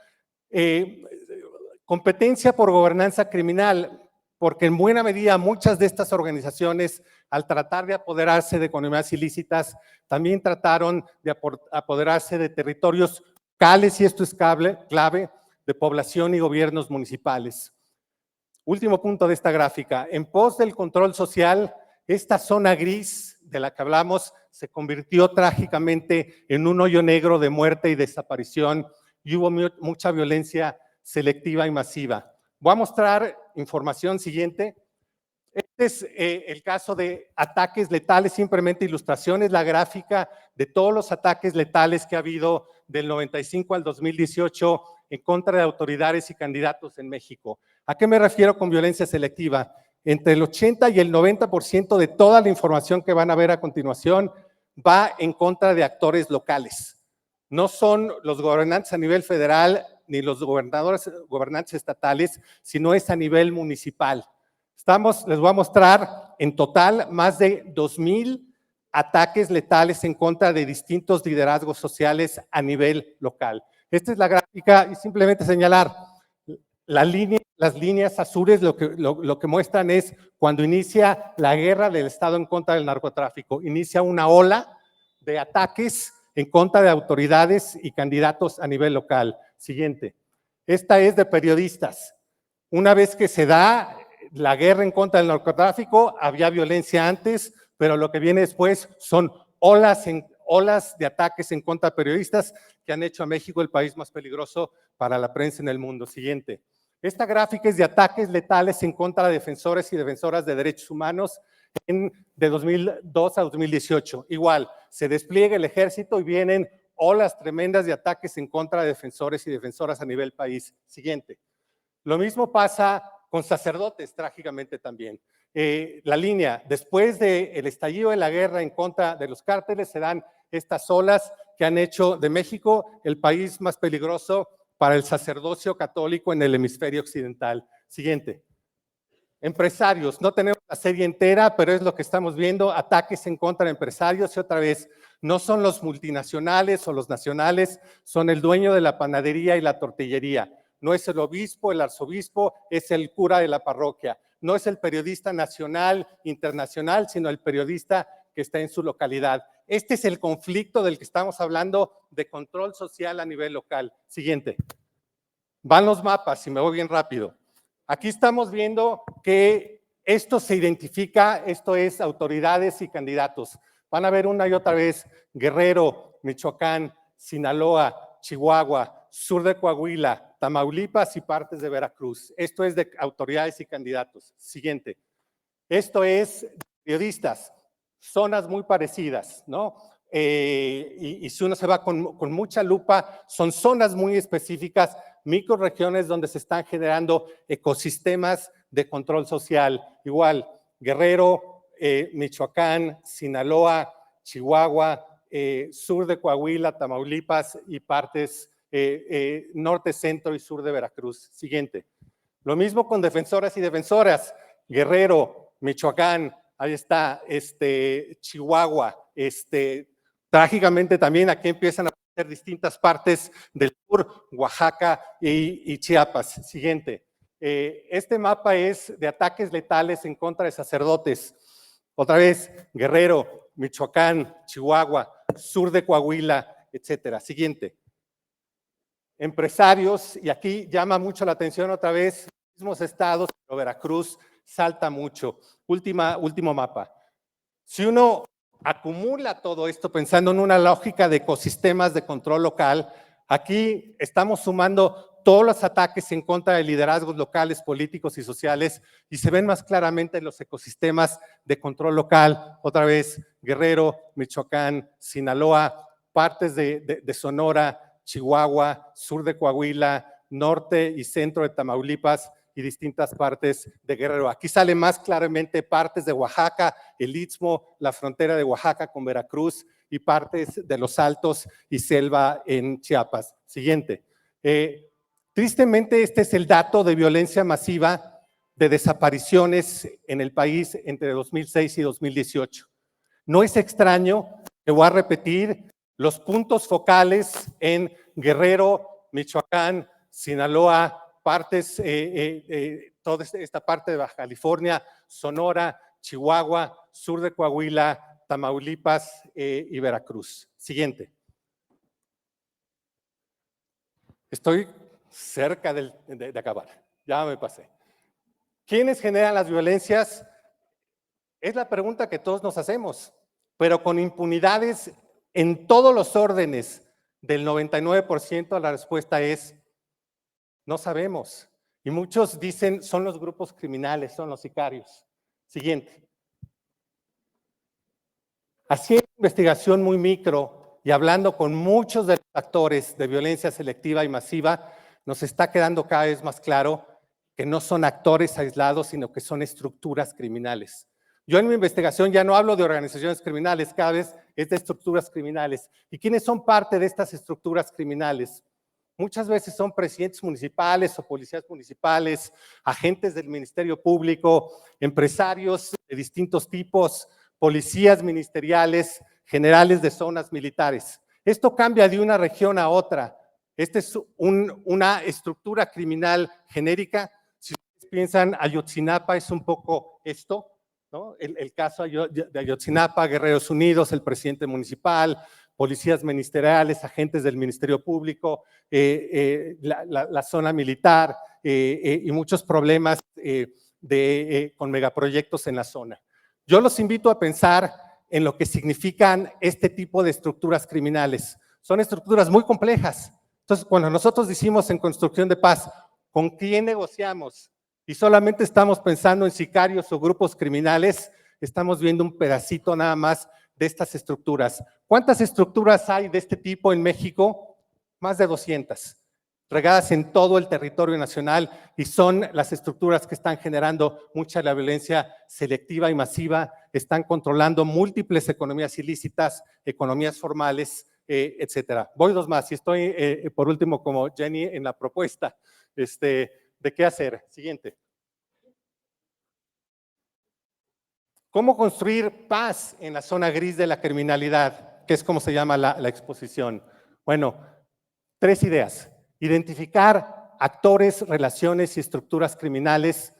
Competencia por gobernanza criminal. porque en buena medida muchas de estas organizaciones, al tratar de apoderarse de economías ilícitas, también trataron de apoderarse de territorios locales, y esto es clave, de población y gobiernos municipales. Último punto de esta gráfica, en pos del control social, esta zona gris de la que hablamos se convirtió trágicamente en un hoyo negro de muerte y desaparición, y hubo mucha violencia selectiva y masiva. Voy a mostrar información siguiente. Este es el caso de ataques letales, simplemente ilustraciones, la gráfica de todos los ataques letales que ha habido del 95 al 2018 en contra de autoridades y candidatos en México. ¿A qué me refiero con violencia selectiva? Entre el 80 y el 90% de toda la información que van a ver a continuación va en contra de actores locales. No son los gobernantes a nivel federal ni los gobernantes estatales, sino es a nivel municipal. Les voy a mostrar en total más de 2,000 ataques letales en contra de distintos liderazgos sociales a nivel local. Esta es la gráfica y simplemente señalar, las líneas azules lo que muestran es cuando inicia la guerra del Estado en contra del narcotráfico. Inicia una ola de ataques en contra de autoridades y candidatos a nivel local. Siguiente. Esta es de periodistas. Una vez que se da la guerra en contra del narcotráfico, había violencia antes, pero lo que viene después son olas de ataques en contra de periodistas que han hecho a México el país más peligroso para la prensa en el mundo. Siguiente. Esta gráfica es de ataques letales en contra de defensores y defensoras de derechos humanos de 2002 a 2018. Igual, se despliega el ejército y vienen olas tremendas de ataques en contra de defensores y defensoras a nivel país. Siguiente. Lo mismo pasa con sacerdotes, trágicamente también. La línea, después del estallido de la guerra en contra de los cárteles, se dan estas olas que han hecho de México el país más peligroso para el sacerdocio católico en el hemisferio occidental. Siguiente. Empresarios, no tenemos la serie entera, pero es lo que estamos viendo, ataques en contra de empresarios, y otra vez, no son los multinacionales o los nacionales, son el dueño de la panadería y la tortillería. No es el obispo, el arzobispo, es el cura de la parroquia. No es el periodista nacional, internacional, sino el periodista que está en su localidad. Este es el conflicto del que estamos hablando de control social a nivel local. Siguiente. Van los mapas, y me voy bien rápido. Aquí estamos viendo que esto se identifica, esto es autoridades y candidatos. Van a ver una y otra vez Guerrero, Michoacán, Sinaloa, Chihuahua, sur de Coahuila, Tamaulipas y partes de Veracruz. Esto es de autoridades y candidatos. Siguiente. Esto es periodistas, zonas muy parecidas, ¿no? Y si uno se va con mucha lupa, son zonas muy específicas, microrregiones donde se están generando ecosistemas de control social. Igual, Guerrero, Michoacán, Sinaloa, Chihuahua, sur de Coahuila, Tamaulipas y partes norte, centro y sur de Veracruz. Siguiente. Lo mismo con defensoras y defensoras. Guerrero, Michoacán, ahí está, Chihuahua, trágicamente también aquí empiezan a aparecer distintas partes del sur, Oaxaca y Chiapas. Siguiente. Este mapa es de ataques letales en contra de sacerdotes. Otra vez, Guerrero, Michoacán, Chihuahua, sur de Coahuila, etcétera. Siguiente. Empresarios, y aquí llama mucho la atención otra vez, mismos estados, pero Veracruz salta mucho. Último mapa. Si uno acumula todo esto pensando en una lógica de ecosistemas de control local, aquí estamos sumando todos los ataques en contra de liderazgos locales, políticos y sociales, y se ven más claramente en los ecosistemas de control local. Otra vez, Guerrero, Michoacán, Sinaloa, partes de Sonora, Chihuahua, sur de Coahuila, norte y centro de Tamaulipas y distintas partes de Guerrero. Aquí sale más claramente partes de Oaxaca, el Istmo, la frontera de Oaxaca con Veracruz y partes de los Altos y selva en Chiapas. Siguiente. Tristemente, este es el dato de violencia masiva de desapariciones en el país entre 2006 y 2018. No es extraño, te voy a repetir, los puntos focales en Guerrero, Michoacán, Sinaloa, partes toda esta parte de Baja California, Sonora, Chihuahua, sur de Coahuila, Tamaulipas y Veracruz. Siguiente. Estoy cerca de acabar, ya me pasé. ¿Quiénes generan las violencias? Es la pregunta que todos nos hacemos, pero con impunidades en todos los órdenes del 99%, la respuesta es no sabemos. Y muchos dicen son los grupos criminales, son los sicarios. Siguiente. Haciendo investigación muy micro y hablando con muchos de los actores de violencia selectiva y masiva, nos está quedando cada vez más claro que no son actores aislados, sino que son estructuras criminales. Yo en mi investigación ya no hablo de organizaciones criminales, cada vez es de estructuras criminales. ¿Y quiénes son parte de estas estructuras criminales? Muchas veces son presidentes municipales o policías municipales, agentes del Ministerio Público, empresarios de distintos tipos, policías ministeriales, generales de zonas militares. Esto cambia de una región a otra. Esta es una estructura criminal genérica. Si ustedes piensan, Ayotzinapa es un poco esto, ¿no? El caso de Ayotzinapa, Guerreros Unidos, el presidente municipal, policías ministeriales, agentes del Ministerio Público, la zona militar y muchos problemas con megaproyectos en la zona. Yo los invito a pensar en lo que significan este tipo de estructuras criminales. Son estructuras muy complejas. Entonces, cuando nosotros decimos en construcción de paz, ¿con quién negociamos? Y solamente estamos pensando en sicarios o grupos criminales, estamos viendo un pedacito nada más de estas estructuras. ¿Cuántas estructuras hay de este tipo en México? Más de 200, regadas en todo el territorio nacional, y son las estructuras que están generando mucha de la violencia selectiva y masiva, están controlando múltiples economías ilícitas, economías formales, etcétera. Voy dos más y estoy por último como Jenny en la propuesta de qué hacer. Siguiente. ¿Cómo construir paz en la zona gris de la criminalidad? Que es como se llama la exposición. Bueno, 3 ideas. Identificar actores, relaciones y estructuras criminales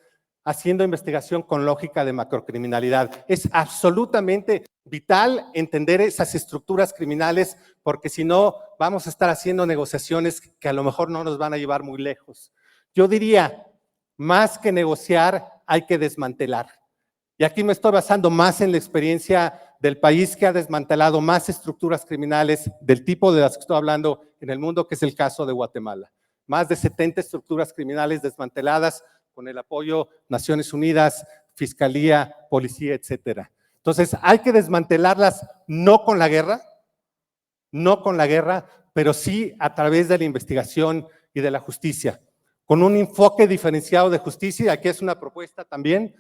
haciendo investigación con lógica de macrocriminalidad. Es absolutamente vital entender esas estructuras criminales, porque si no vamos a estar haciendo negociaciones que a lo mejor no nos van a llevar muy lejos. Yo diría, más que negociar, hay que desmantelar. Y aquí me estoy basando más en la experiencia del país que ha desmantelado más estructuras criminales del tipo de las que estoy hablando en el mundo, que es el caso de Guatemala. Más de 70 estructuras criminales desmanteladas con el apoyo de Naciones Unidas, Fiscalía, Policía, etcétera. Entonces, hay que desmantelarlas no con la guerra, pero sí a través de la investigación y de la justicia, con un enfoque diferenciado de justicia. Y aquí es una propuesta también.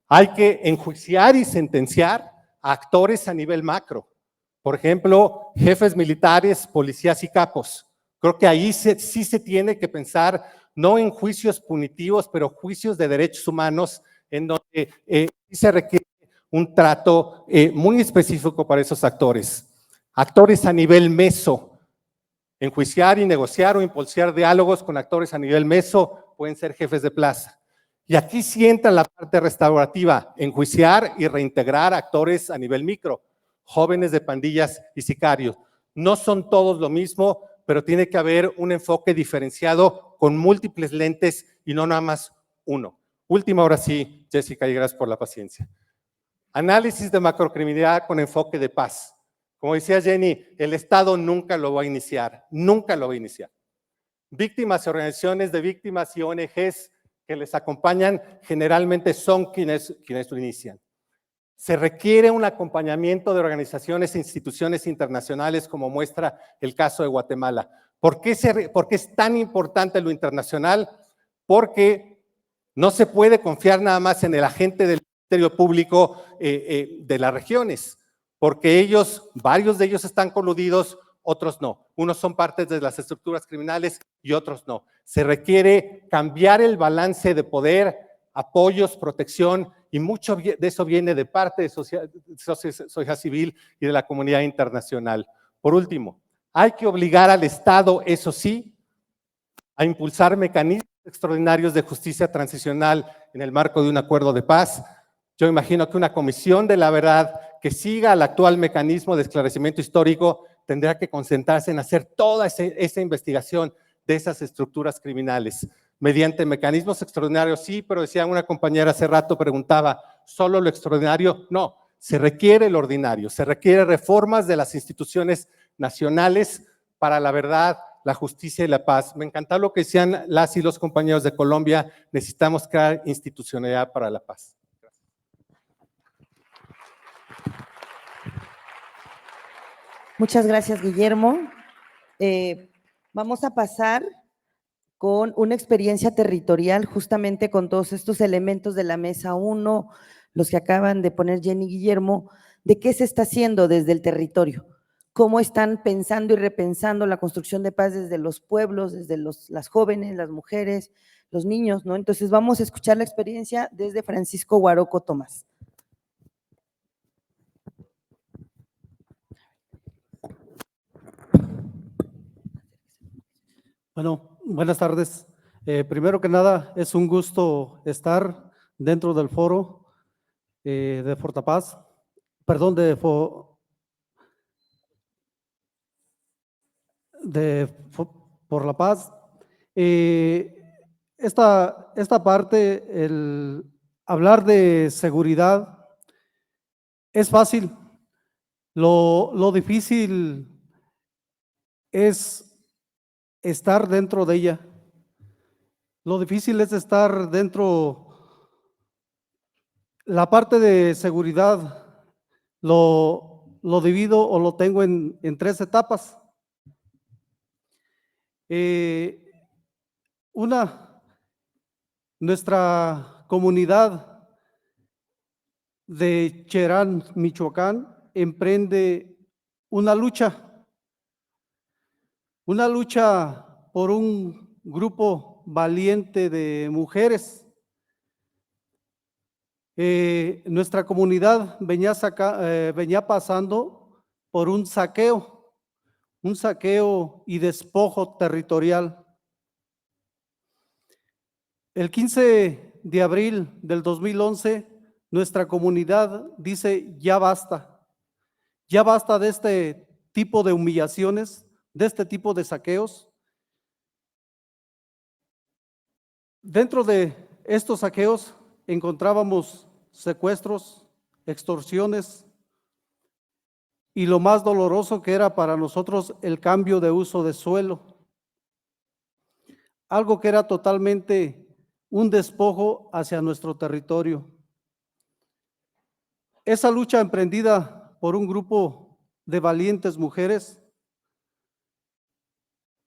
Hay que enjuiciar y sentenciar a actores a nivel macro. Por ejemplo, jefes militares, policías y capos. Creo que ahí sí se tiene que pensar no en juicios punitivos, pero juicios de derechos humanos, en donde se requiere un trato muy específico para esos actores. Actores a nivel meso, enjuiciar y negociar o impulsar diálogos con actores a nivel meso, pueden ser jefes de plaza. Y aquí sí entra la parte restaurativa, enjuiciar y reintegrar actores a nivel micro, jóvenes de pandillas y sicarios. No son todos lo mismo, pero tiene que haber un enfoque diferenciado con múltiples lentes y no nada más uno. Última, ahora sí, Jessica, y gracias por la paciencia. Análisis de macrocriminalidad con enfoque de paz. Como decía Jenny, el Estado nunca lo va a iniciar, nunca lo va a iniciar. Víctimas y organizaciones de víctimas y ONGs que les acompañan generalmente son quienes lo inician. Se requiere un acompañamiento de organizaciones e instituciones internacionales, como muestra el caso de Guatemala. ¿Por qué es tan importante lo internacional? Porque no se puede confiar nada más en el agente del Ministerio Público de las regiones, porque varios de ellos están coludidos, otros no. Unos son partes de las estructuras criminales y otros no. Se requiere cambiar el balance de poder, apoyos, protección, y mucho de eso viene de parte de sociedad civil y de la comunidad internacional. Por último, hay que obligar al Estado, eso sí, a impulsar mecanismos extraordinarios de justicia transicional en el marco de un acuerdo de paz. Yo imagino que una comisión de la verdad que siga el actual mecanismo de esclarecimiento histórico tendrá que concentrarse en hacer toda esa investigación de esas estructuras criminales mediante mecanismos extraordinarios. Sí, pero decía una compañera hace rato, preguntaba, ¿solo lo extraordinario? No, se requiere lo ordinario, se requiere reformas de las instituciones nacionales para la verdad, la justicia y la paz. Me encantó lo que decían las y los compañeros de Colombia, necesitamos crear institucionalidad para la paz. Muchas gracias, Guillermo. Vamos a pasar con una experiencia territorial, justamente con todos estos elementos de la mesa 1, los que acaban de poner Jenny y Guillermo, de qué se está haciendo desde el territorio, cómo están pensando y repensando la construcción de paz desde los pueblos, desde las jóvenes, las mujeres, los niños, ¿no? Entonces vamos a escuchar la experiencia desde Francisco Guaroco Tomás. Bueno, buenas tardes. Primero que nada, es un gusto estar dentro del foro de Fortapaz, perdón, por la paz. Esta parte, el hablar de seguridad, es fácil. Lo difícil es estar dentro de ella. Lo difícil es estar dentro. La parte de seguridad lo divido o lo tengo en 3 etapas. Nuestra comunidad de Cherán, Michoacán, emprende una lucha por un grupo valiente de mujeres. Nuestra comunidad venía pasando por un saqueo y despojo territorial. El 15 de abril del 2011, nuestra comunidad dice: ya basta de este tipo de humillaciones, de este tipo de saqueos. Dentro de estos saqueos encontrábamos secuestros, extorsiones y lo más doloroso que era para nosotros el cambio de uso de suelo, algo que era totalmente un despojo hacia nuestro territorio. Esa lucha emprendida por un grupo de valientes mujeres,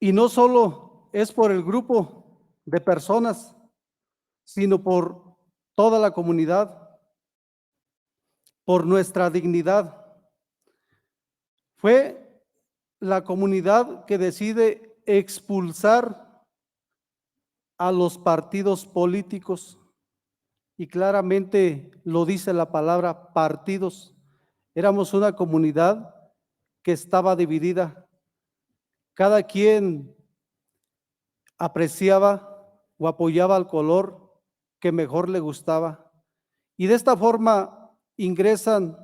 y no solo es por el grupo de personas, sino por toda la comunidad, por nuestra dignidad. Fue la comunidad que decide expulsar a los partidos políticos, y claramente lo dice la palabra partidos. Éramos una comunidad que estaba dividida. Cada quien apreciaba o apoyaba al color que mejor le gustaba. Y de esta forma ingresan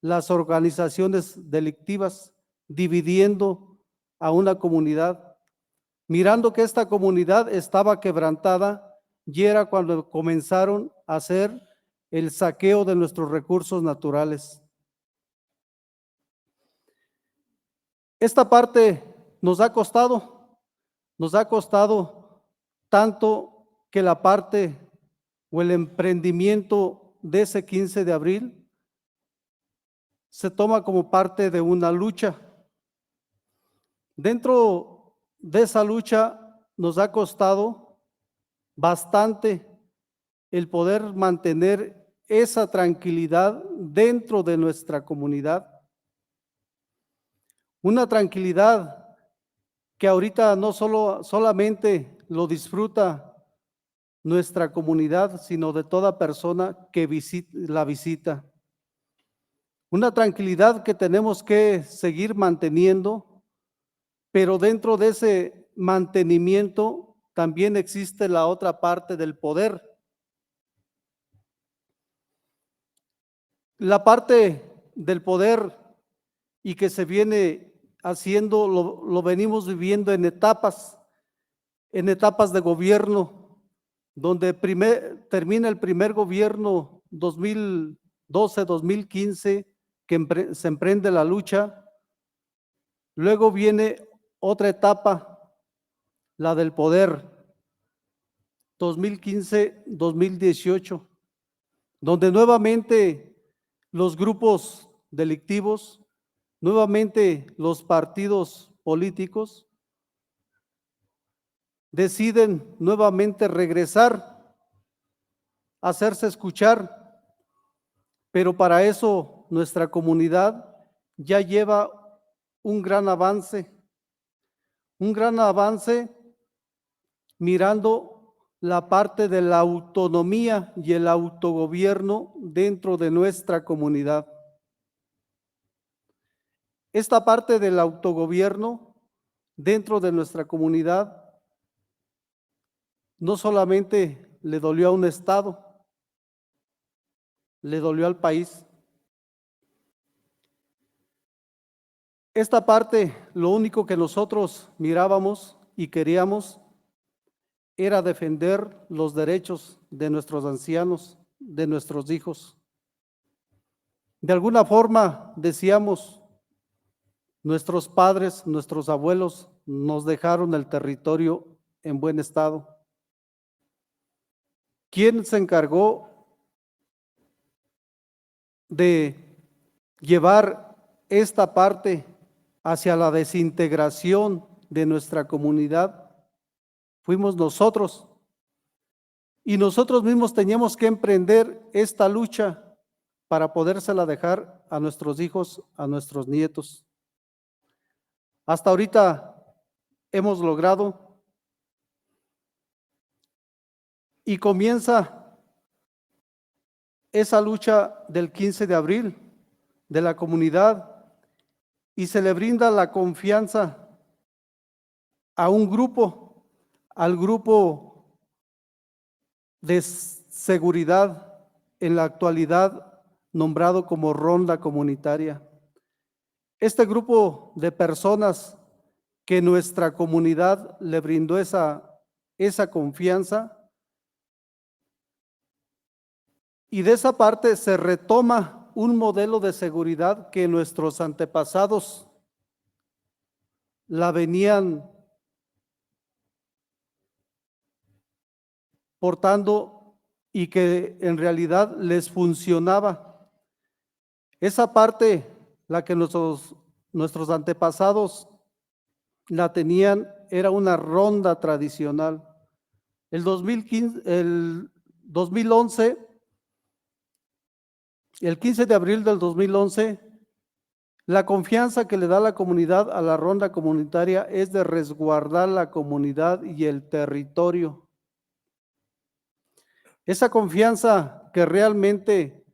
las organizaciones delictivas, dividiendo a una comunidad, mirando que esta comunidad estaba quebrantada, y era cuando comenzaron a hacer el saqueo de nuestros recursos naturales. Esta parte nos ha costado tanto que la parte o el emprendimiento de ese 15 de abril se toma como parte de una lucha. Dentro de esa lucha nos ha costado bastante el poder mantener esa tranquilidad dentro de nuestra comunidad. Una tranquilidad que ahorita no solamente lo disfruta nuestra comunidad, sino de toda persona que la visita. Una tranquilidad que tenemos que seguir manteniendo, pero dentro de ese mantenimiento también existe la otra parte del poder. La parte del poder y que se viene haciendo, lo venimos viviendo en etapas de gobierno, donde termina el primer gobierno 2012-2015, que se emprende la lucha. Luego viene otra etapa, la del poder, 2015-2018, donde nuevamente los grupos delictivos, nuevamente los partidos políticos deciden nuevamente regresar, hacerse escuchar, pero para eso nuestra comunidad ya lleva un gran avance mirando la parte de la autonomía y el autogobierno dentro de nuestra comunidad. Esta parte del autogobierno dentro de nuestra comunidad no solamente le dolió a un estado, le dolió al país. Esta parte, lo único que nosotros mirábamos y queríamos era defender los derechos de nuestros ancianos, de nuestros hijos. De alguna forma decíamos, nuestros padres, nuestros abuelos nos dejaron el territorio en buen estado. ¿Quién se encargó de llevar esta parte hacia la desintegración de nuestra comunidad? Fuimos nosotros. Y nosotros mismos teníamos que emprender esta lucha para podérsela dejar a nuestros hijos, a nuestros nietos. Hasta ahorita hemos logrado y comienza esa lucha del 15 de abril de la comunidad y se le brinda la confianza a un grupo, al grupo de seguridad en la actualidad nombrado como Ronda Comunitaria. Este grupo de personas que nuestra comunidad le brindó esa confianza, y de esa parte se retoma un modelo de seguridad que nuestros antepasados la venían portando y que en realidad les funcionaba. Esa parte, la que nuestros antepasados la tenían, era una ronda tradicional. El 2011, el 15 de abril del 2011, la confianza que le da la comunidad a la ronda comunitaria es de resguardar la comunidad y el territorio. Esa confianza que realmente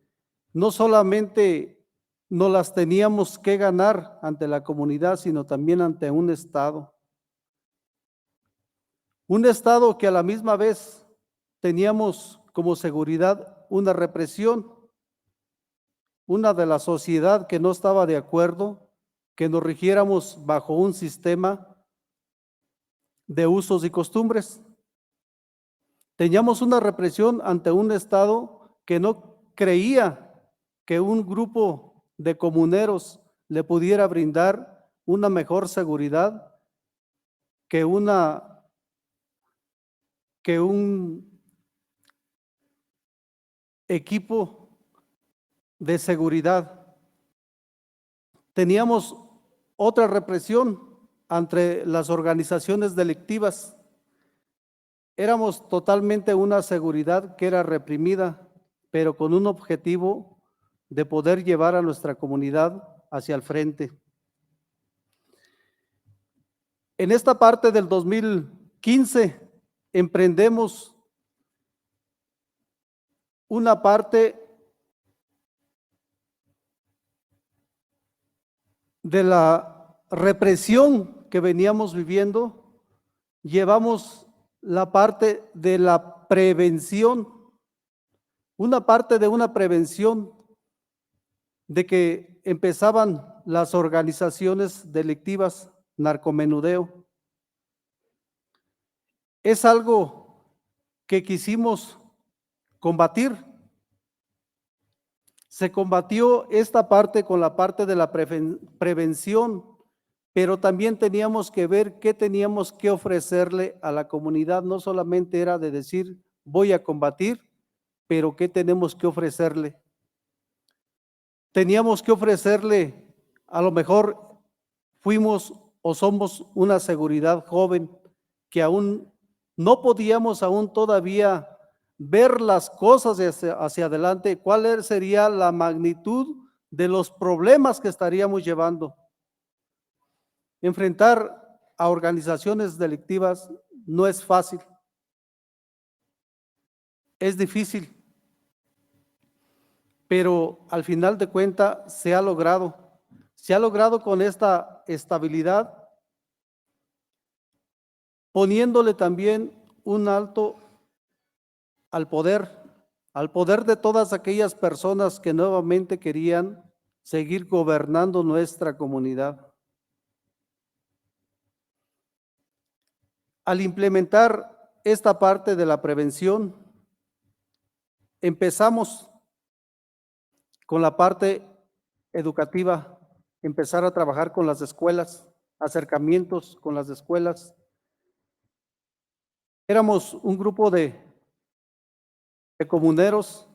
no solamente nos las teníamos que ganar ante la comunidad, sino también ante un Estado. Un Estado que a la misma vez teníamos como seguridad una represión, una de la sociedad que no estaba de acuerdo, que nos rigiéramos bajo un sistema de usos y costumbres. Teníamos una represión ante un Estado que no creía que un grupo de comuneros le pudiera brindar una mejor seguridad que un equipo de seguridad. Teníamos otra represión ante las organizaciones delictivas. Éramos totalmente una seguridad que era reprimida, pero con un objetivo de poder llevar a nuestra comunidad hacia el frente. En esta parte del 2015 emprendemos una parte de la represión que veníamos viviendo. Llevamos la parte de la prevención, una parte de una prevención de que empezaban las organizaciones delictivas, narcomenudeo. Es algo que quisimos combatir. Se combatió esta parte con la parte de la prevención, pero también teníamos que ver qué teníamos que ofrecerle a la comunidad. No solamente era de decir, voy a combatir, pero qué tenemos que ofrecerle. Teníamos que ofrecerle, a lo mejor fuimos o somos una seguridad joven que aún no podíamos aún todavía ver las cosas hacia adelante, cuál sería la magnitud de los problemas que estaríamos llevando. Enfrentar a organizaciones delictivas no es fácil, es difícil, pero al final de cuentas se ha logrado con esta estabilidad, poniéndole también un alto al poder de todas aquellas personas que nuevamente querían seguir gobernando nuestra comunidad. Al implementar esta parte de la prevención, empezamos con la parte educativa, empezar a trabajar con las escuelas, acercamientos con las escuelas. Éramos un grupo de comuneros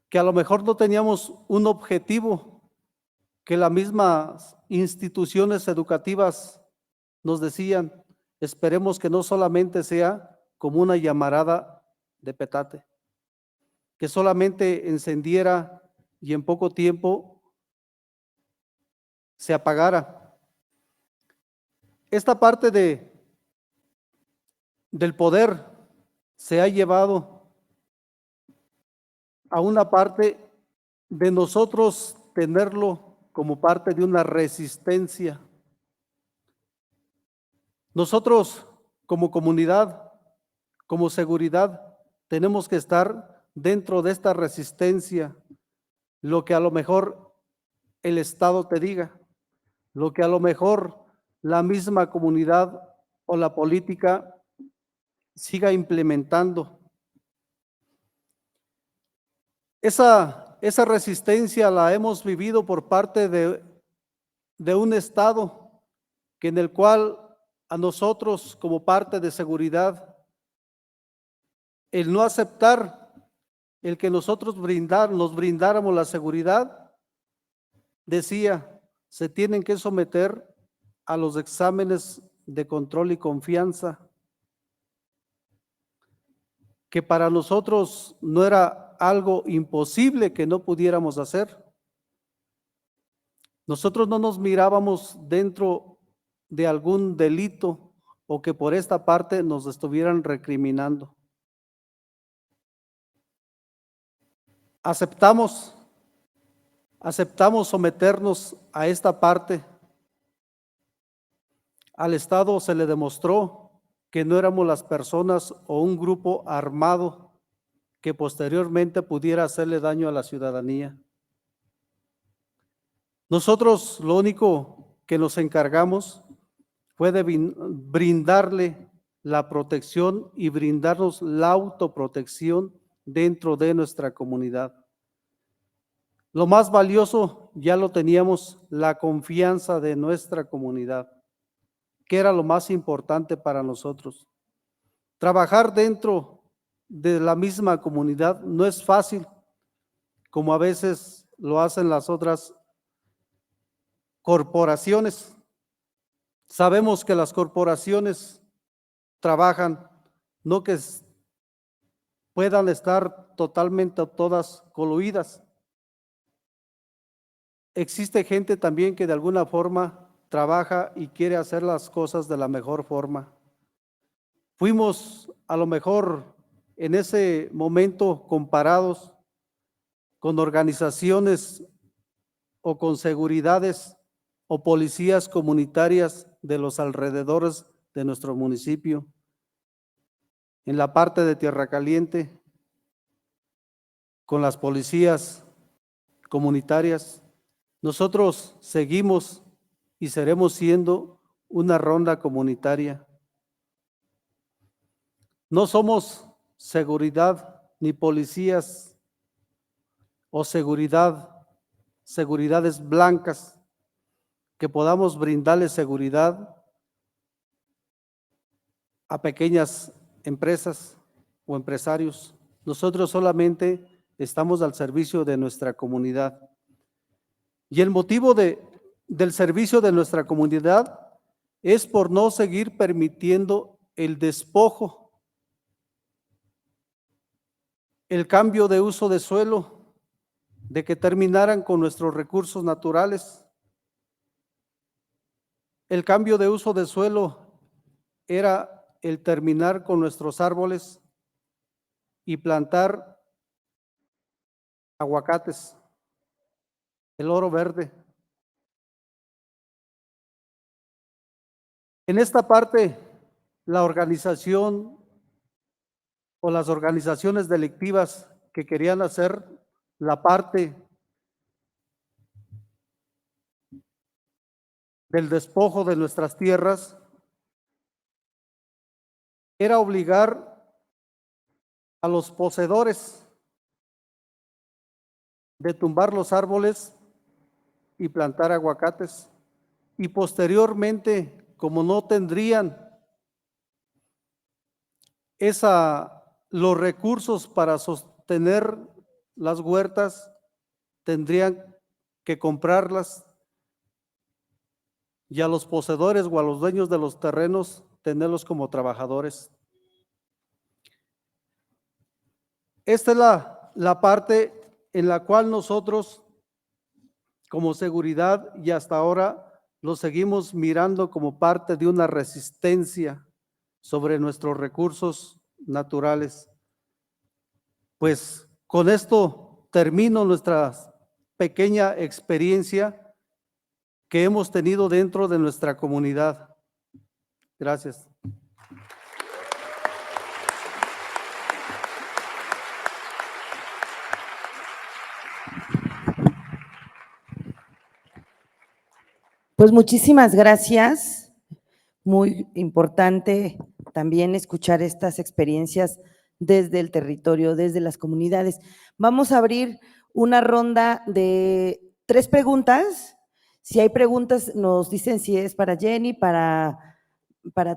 que a lo mejor no teníamos un objetivo que las mismas instituciones educativas nos decían, esperemos que no solamente sea como una llamarada de petate, que solamente encendiera y en poco tiempo se apagara. Esta parte del poder se ha llevado a una parte de nosotros tenerlo como parte de una resistencia. Nosotros como comunidad, como seguridad, tenemos que estar dentro de esta resistencia, lo que a lo mejor el Estado te diga, lo que a lo mejor la misma comunidad o la política siga implementando. Esa resistencia la hemos vivido por parte de un Estado que en el cual a nosotros como parte de seguridad, el no aceptar el que nosotros nos brindáramos la seguridad, decía, se tienen que someter a los exámenes de control y confianza, que para nosotros no era algo imposible que no pudiéramos hacer. Nosotros no nos mirábamos dentro de algún delito o que por esta parte nos estuvieran recriminando. Aceptamos someternos a esta parte. Al Estado se le demostró que no éramos las personas o un grupo armado que posteriormente pudiera hacerle daño a la ciudadanía. Nosotros lo único que nos encargamos fue de brindarle la protección y brindarnos la autoprotección dentro de nuestra comunidad. Lo más valioso ya lo teníamos, la confianza de nuestra comunidad, que era lo más importante para nosotros. Trabajar dentro de la misma comunidad no es fácil, como a veces lo hacen las otras corporaciones. Sabemos que las corporaciones trabajan, no que puedan estar totalmente todas coluidas. Existe gente también que de alguna forma trabaja y quiere hacer las cosas de la mejor forma. Fuimos a lo mejor en ese momento comparados con organizaciones o con seguridades o policías comunitarias de los alrededores de nuestro municipio. En la parte de Tierra Caliente, con las policías comunitarias, nosotros seguimos y seremos siendo una ronda comunitaria. No somos seguridad ni policías o seguridades blancas que podamos brindarles seguridad a pequeñas empresas o empresarios. Nosotros solamente estamos al servicio de nuestra comunidad. Y el motivo del servicio de nuestra comunidad es por no seguir permitiendo el despojo, el cambio de uso de suelo, de que terminaran con nuestros recursos naturales. El cambio de uso de suelo era el terminar con nuestros árboles y plantar aguacates, el oro verde. En esta parte, la organización o las organizaciones delictivas que querían hacer la parte del despojo de nuestras tierras era obligar a los poseedores de tumbar los árboles y plantar aguacates, y posteriormente, como no tendrían los recursos para sostener las huertas, tendrían que comprarlas, y a los poseedores o a los dueños de los terrenos tenerlos como trabajadores. Esta es la parte en la cual nosotros, como seguridad, y hasta ahora lo seguimos mirando como parte de una resistencia sobre nuestros recursos naturales. Pues con esto termino nuestra pequeña experiencia que hemos tenido dentro de nuestra comunidad. Gracias. Pues muchísimas gracias. Muy importante también escuchar estas experiencias desde el territorio, desde las comunidades. Vamos a abrir una ronda de 3 preguntas. Si hay preguntas, nos dicen si es para Jenny, para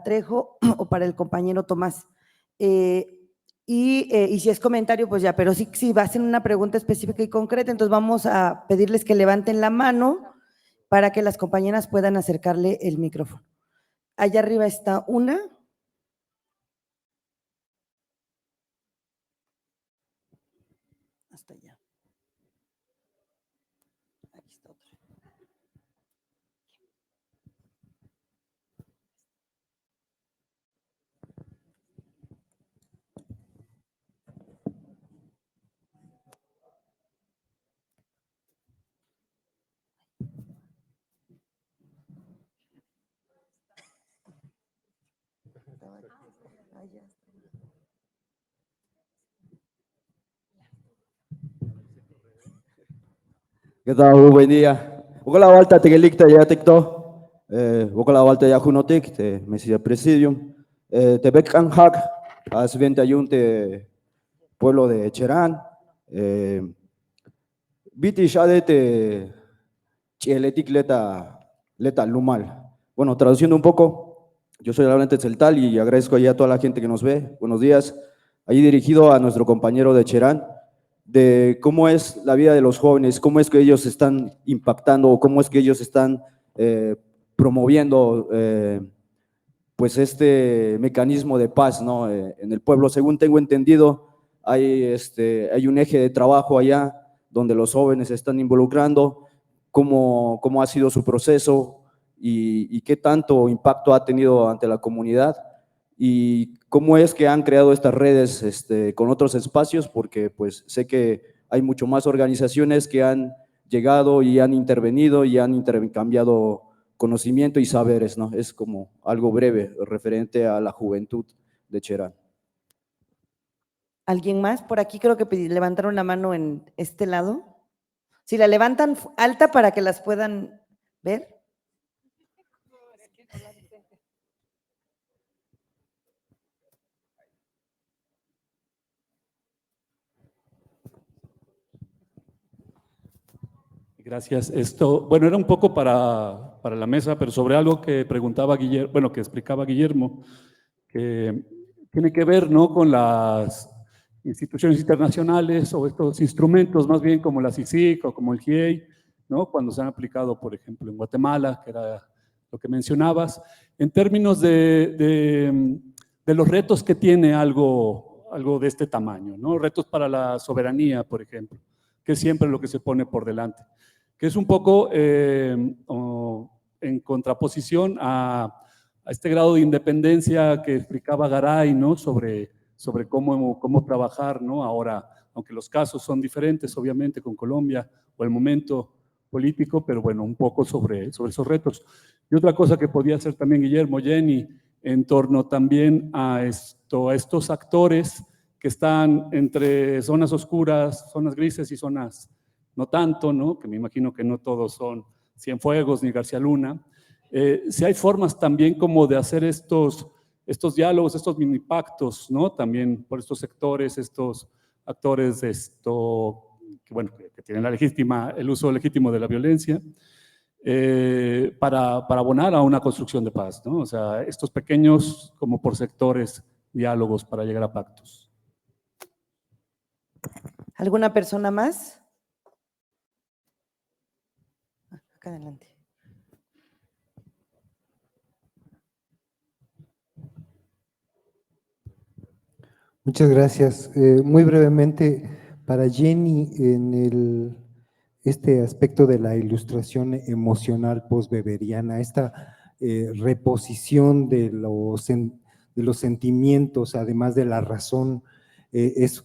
Trejo o para el compañero Tomás. Y si es comentario, pues ya, pero sí va a ser una pregunta específica y concreta, entonces vamos a pedirles que levanten la mano para que las compañeras puedan acercarle el micrófono. Allá arriba está una. Hasta allá. Aquí está otra. ¿Qué tal? Muy buen día. Hola, Walta, Tegelicta, ya TikTok. Hola, Walta, ya Junotic, te Mesía Presidium. Te Becan Hack, as 21 te pueblo de Cherán. Viti Shade te Chieletic Leta Lumal. Bueno, traduciendo un poco, yo soy Laurente Celtal y agradezco ahí a toda la gente que nos ve. Buenos días. Ahí dirigido a nuestro compañero de Cherán, de cómo es la vida de los jóvenes, cómo es que ellos están impactando, cómo es que ellos están promoviendo pues este mecanismo de paz, ¿no? En el pueblo. Según tengo entendido, hay un eje de trabajo allá donde los jóvenes se están involucrando, cómo ha sido su proceso y qué tanto impacto ha tenido ante la comunidad y cómo es que han creado estas redes con otros espacios, porque pues sé que hay mucho más organizaciones que han llegado y han intervenido y han intercambiado conocimiento y saberes, ¿no? Es como algo breve referente a la juventud de Cherán. ¿Alguien más? Por aquí creo que levantaron la mano en este lado. Si la levantan alta para que las puedan ver. Gracias. Bueno, era un poco para la mesa, pero sobre algo que preguntaba Guillermo, bueno, que explicaba Guillermo, que tiene que ver, ¿no?, con las instituciones internacionales o estos instrumentos, más bien como la CICIG o como el GIEI, ¿no?, cuando se han aplicado, por ejemplo, en Guatemala, que era lo que mencionabas, en términos de los retos que tiene algo de este tamaño, ¿no? Retos para la soberanía, por ejemplo, que es siempre lo que se pone por delante, que es un poco en contraposición a este grado de independencia que explicaba Garay, ¿no?, sobre cómo trabajar, ¿no?, ahora, aunque los casos son diferentes, obviamente, con Colombia o el momento político, pero bueno, un poco sobre esos retos. Y otra cosa que podía hacer también Guillermo, Jenny, en torno también a estos actores que están entre zonas oscuras, zonas grises y zonas no tanto, ¿no?, que me imagino que no todos son Cienfuegos ni García Luna. Si hay formas también como de hacer estos diálogos, estos mini pactos, ¿no?, también por estos sectores, estos actores que, bueno, que tienen el uso legítimo de la violencia, para abonar a una construcción de paz, ¿no? O sea, estos pequeños, como por sectores, diálogos para llegar a pactos. ¿Alguna persona más? Acá adelante. Muchas gracias. Muy brevemente, para Jenny, en este aspecto de la ilustración emocional posbeberiana, esta reposición de los sentimientos, además de la razón, es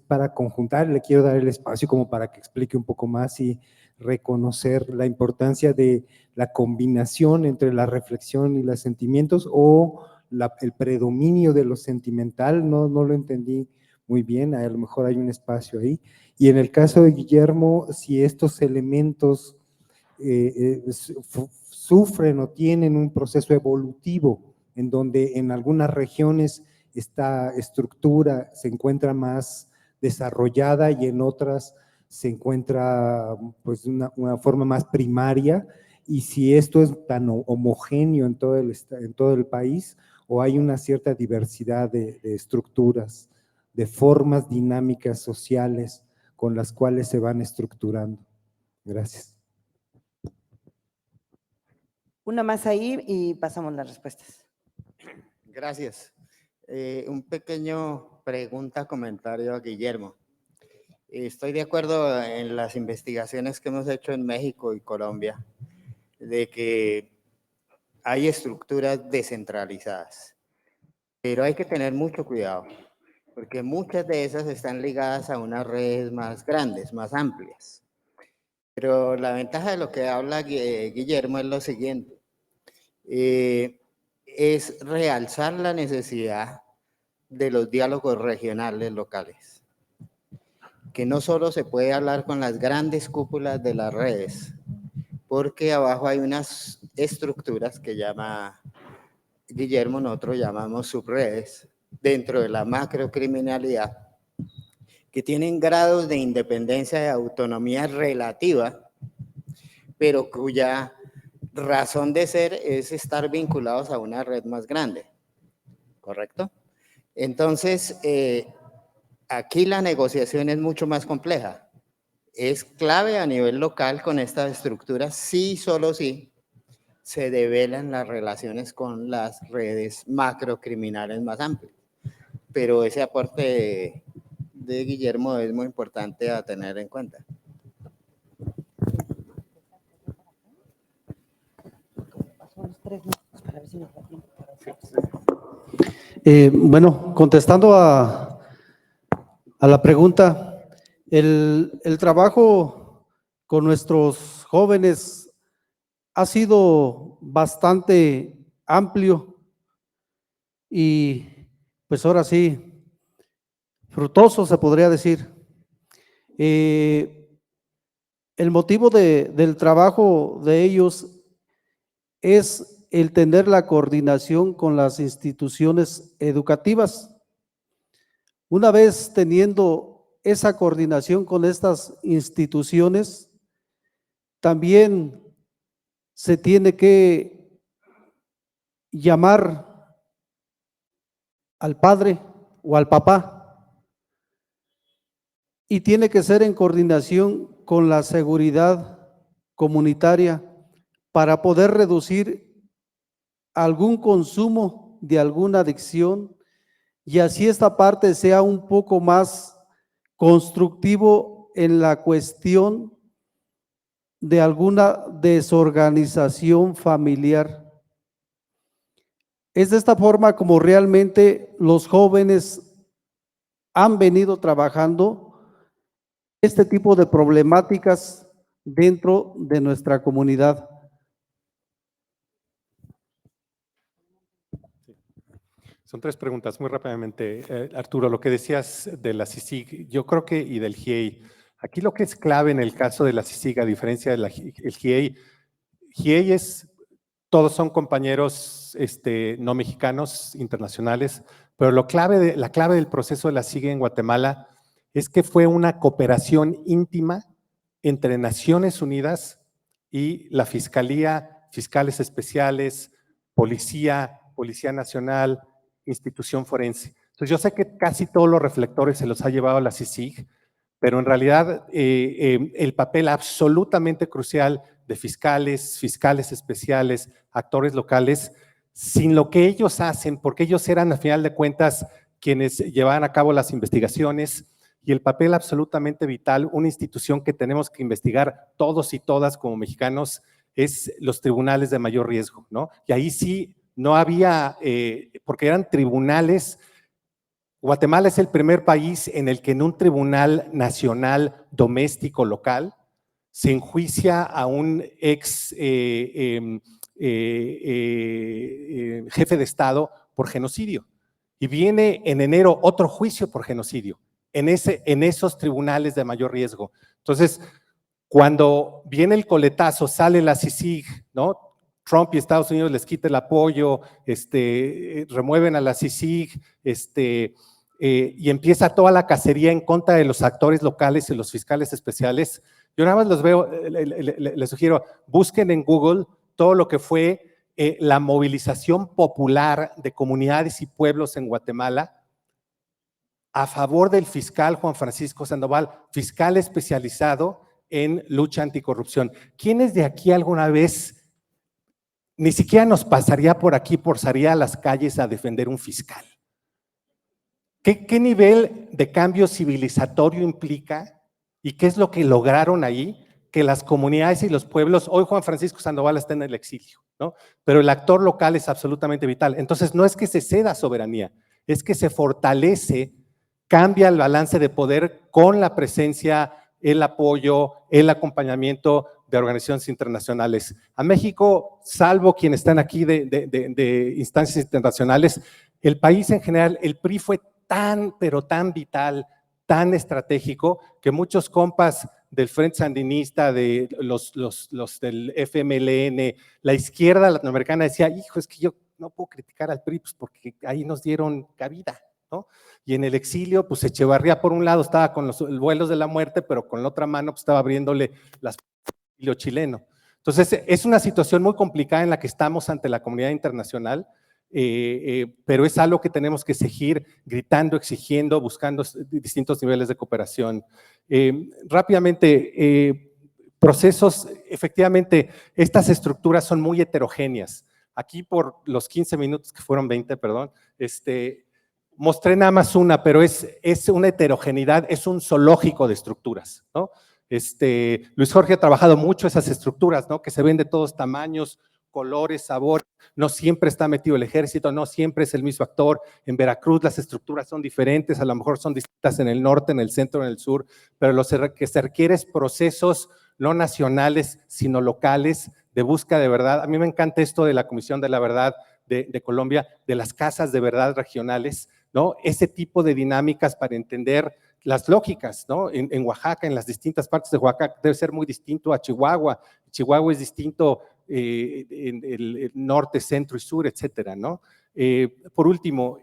para conjuntar. Le quiero dar el espacio como para que explique un poco más y reconocer la importancia de la combinación entre la reflexión y los sentimientos, o el predominio de lo sentimental. No lo entendí muy bien, a lo mejor hay un espacio ahí. Y en el caso de Guillermo, si estos elementos sufren o tienen un proceso evolutivo, en donde en algunas regiones esta estructura se encuentra más desarrollada y en otras se encuentra pues una forma más primaria, y si esto es tan homogéneo en todo el país, o hay una cierta diversidad de estructuras, de formas dinámicas sociales con las cuales se van estructurando. Gracias. Una más ahí y pasamos las respuestas. Gracias. Un pequeño comentario a Guillermo. Estoy de acuerdo en las investigaciones que hemos hecho en México y Colombia, de que hay estructuras descentralizadas, pero hay que tener mucho cuidado, porque muchas de esas están ligadas a unas redes más grandes, más amplias. Pero la ventaja de lo que habla Guillermo es lo siguiente, es realzar la necesidad de los diálogos regionales locales, que no solo se puede hablar con las grandes cúpulas de las redes, porque abajo hay unas estructuras que llama Guillermo, nosotros llamamos subredes, dentro de la macrocriminalidad, que tienen grados de independencia y autonomía relativa, pero cuya razón de ser es estar vinculados a una red más grande, ¿correcto? Entonces, aquí la negociación es mucho más compleja. Es clave a nivel local con estas estructuras, sí, solo sí, se develan las relaciones con las redes macrocriminales más amplias. Pero ese aporte de Guillermo es muy importante a tener en cuenta. Bueno, contestando a la pregunta, el trabajo con nuestros jóvenes ha sido bastante amplio y pues ahora sí, fructuoso se podría decir. El motivo del trabajo de ellos es el tener la coordinación con las instituciones educativas. Una vez teniendo esa coordinación con estas instituciones, también se tiene que llamar al padre o al papá y tiene que ser en coordinación con la seguridad comunitaria para poder reducir algún consumo de alguna adicción y así esta parte sea un poco más constructivo en la cuestión de alguna desorganización familiar. Es de esta forma como realmente los jóvenes han venido trabajando este tipo de problemáticas dentro de nuestra comunidad. Son 3 preguntas, muy rápidamente. Arturo, lo que decías de la CICIG, yo creo que, y del GIEI, aquí lo que es clave en el caso de la CICIG, a diferencia del GIEI, todos son compañeros no mexicanos, internacionales, pero la clave del proceso de la CICIG en Guatemala es que fue una cooperación íntima entre Naciones Unidas y la Fiscalía, fiscales especiales, Policía Nacional, institución forense. Entonces yo sé que casi todos los reflectores se los ha llevado la CICIG, pero en realidad el papel absolutamente crucial de fiscales especiales, actores locales, sin lo que ellos hacen, porque ellos eran a final de cuentas quienes llevaban a cabo las investigaciones, y el papel absolutamente vital, una institución que tenemos que investigar todos y todas como mexicanos, es los tribunales de mayor riesgo, ¿no? Y ahí sí no había, porque eran tribunales. Guatemala es el primer país en el que en un tribunal nacional doméstico local se enjuicia a un ex jefe de Estado por genocidio. Y viene en enero otro juicio por genocidio en esos tribunales de mayor riesgo. Entonces, cuando viene el coletazo, sale la CICIG, ¿no? Trump y Estados Unidos les quita el apoyo, remueven a la CICIG, y empieza toda la cacería en contra de los actores locales y los fiscales especiales. Yo nada más los veo, les sugiero, busquen en Google todo lo que fue la movilización popular de comunidades y pueblos en Guatemala a favor del fiscal Juan Francisco Sandoval, fiscal especializado en lucha anticorrupción. ¿Quiénes de aquí alguna vez ni siquiera nos pasaría por aquí, salir a las calles a defender un fiscal? ¿Qué nivel de cambio civilizatorio implica y qué es lo que lograron ahí? Que las comunidades y los pueblos, hoy Juan Francisco Sandoval está en el exilio, ¿no? Pero el actor local es absolutamente vital. Entonces no es que se ceda soberanía, es que se fortalece, cambia el balance de poder con la presencia, el apoyo, el acompañamiento de organizaciones internacionales. A México, salvo quienes están aquí de instancias internacionales, el país en general, el PRI fue tan, pero tan vital, tan estratégico, que muchos compas del Frente Sandinista, de los del FMLN, la izquierda latinoamericana decía, hijo, es que yo no puedo criticar al PRI, pues porque ahí nos dieron cabida, ¿no? Y en el exilio, pues Echevarría por un lado estaba con los vuelos de la muerte, pero con la otra mano pues, estaba abriéndole las exilio chileno. Entonces, es una situación muy complicada en la que estamos ante la comunidad internacional, pero es algo que tenemos que seguir gritando, exigiendo, buscando distintos niveles de cooperación. Rápidamente, procesos, efectivamente, estas estructuras son muy heterogéneas. Aquí por los 15 minutos, que fueron 20, perdón, mostré nada más una, pero es una heterogeneidad, es un zoológico de estructuras, ¿no? Luis Jorge ha trabajado mucho esas estructuras, ¿no? Que se ven de todos tamaños, colores, sabores, no siempre está metido el ejército, no siempre es el mismo actor. En Veracruz las estructuras son diferentes, a lo mejor son distintas en el norte, en el centro, en el sur, pero lo que se requiere es procesos no nacionales, sino locales, de búsqueda de verdad. A mí me encanta esto de la Comisión de la Verdad de Colombia, de las casas de verdad regionales, ¿no? Ese tipo de dinámicas para entender las lógicas, ¿no? En Oaxaca, en las distintas partes de Oaxaca, debe ser muy distinto a Chihuahua. Chihuahua es distinto en el norte, centro y sur, etcétera, ¿no? Por último,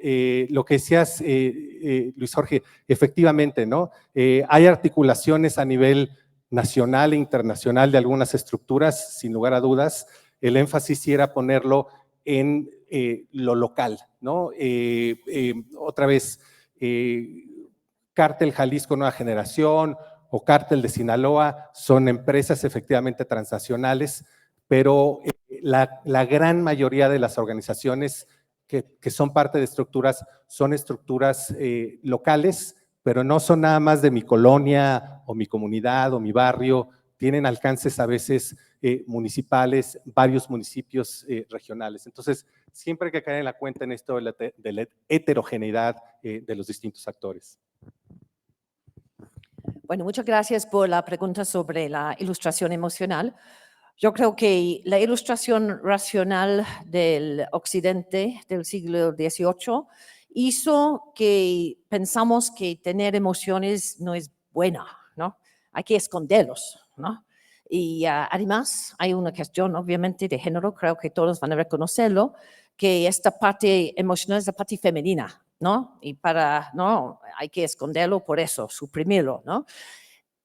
lo que decías, Luis Jorge, efectivamente, ¿no? Hay articulaciones a nivel nacional e internacional de algunas estructuras, sin lugar a dudas. El énfasis sí era ponerlo en lo local, ¿no? Otra vez, Cártel Jalisco Nueva Generación o Cártel de Sinaloa son empresas efectivamente transnacionales, pero la gran mayoría de las organizaciones que son parte de estructuras son estructuras locales, pero no son nada más de mi colonia o mi comunidad o mi barrio, tienen alcances a veces municipales, varios municipios regionales. Entonces, siempre hay que caer en la cuenta en esto de la heterogeneidad de los distintos actores. Bueno, muchas gracias por la pregunta sobre la ilustración emocional. Yo creo que la ilustración racional del occidente del siglo XVIII hizo que pensamos que tener emociones no es buena, ¿no? Hay que esconderlos, ¿no? Y además hay una cuestión obviamente de género, creo que todos van a reconocerlo, que esta parte emocional es la parte femenina, ¿no? Y no, hay que esconderlo por eso, suprimirlo, ¿no?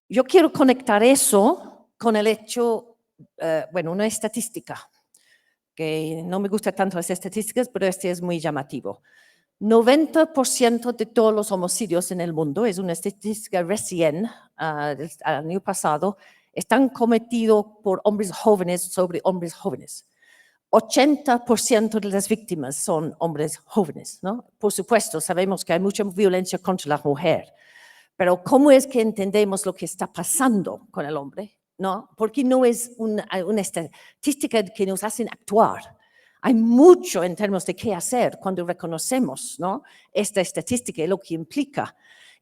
Yo quiero conectar eso con el hecho, bueno, una estadística, que no me gustan tanto las estadísticas, pero este es muy llamativo. 90% de todos los homicidios en el mundo, es una estadística recién, del año pasado, están cometidos por hombres jóvenes sobre hombres jóvenes. 80% de las víctimas son hombres jóvenes, ¿no? Por supuesto, sabemos que hay mucha violencia contra la mujer, pero ¿cómo es que entendemos lo que está pasando con el hombre? ¿No? Porque no es una estadística que nos hace actuar. Hay mucho en términos de qué hacer cuando reconocemos, ¿no? Esta estadística y lo que implica.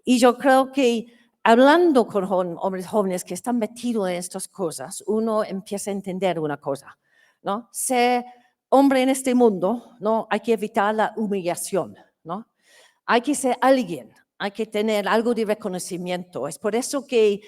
Y yo creo que hablando con hombres jóvenes que están metidos en estas cosas, uno empieza a entender una cosa, ¿no? Ser hombre en este mundo, ¿no? Hay que evitar la humillación, ¿no? Hay que ser alguien, hay que tener algo de reconocimiento. Es por eso que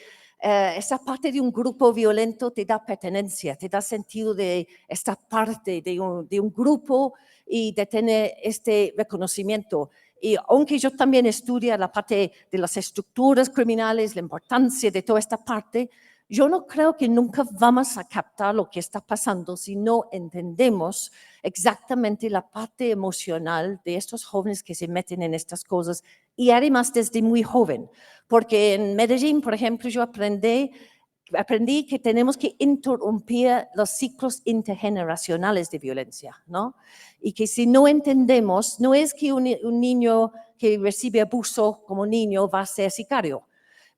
esa parte de un grupo violento te da pertenencia, te da sentido de esta parte de un grupo y de tener este reconocimiento. Y aunque yo también estudio la parte de las estructuras criminales, la importancia de toda esta parte, yo no creo que nunca vamos a captar lo que está pasando si no entendemos exactamente la parte emocional de estos jóvenes que se meten en estas cosas y además desde muy joven. Porque en Medellín, por ejemplo, yo aprendí que tenemos que interrumpir los ciclos intergeneracionales de violencia, ¿no? Y que si no entendemos, no es que un niño que recibe abuso como niño va a ser sicario,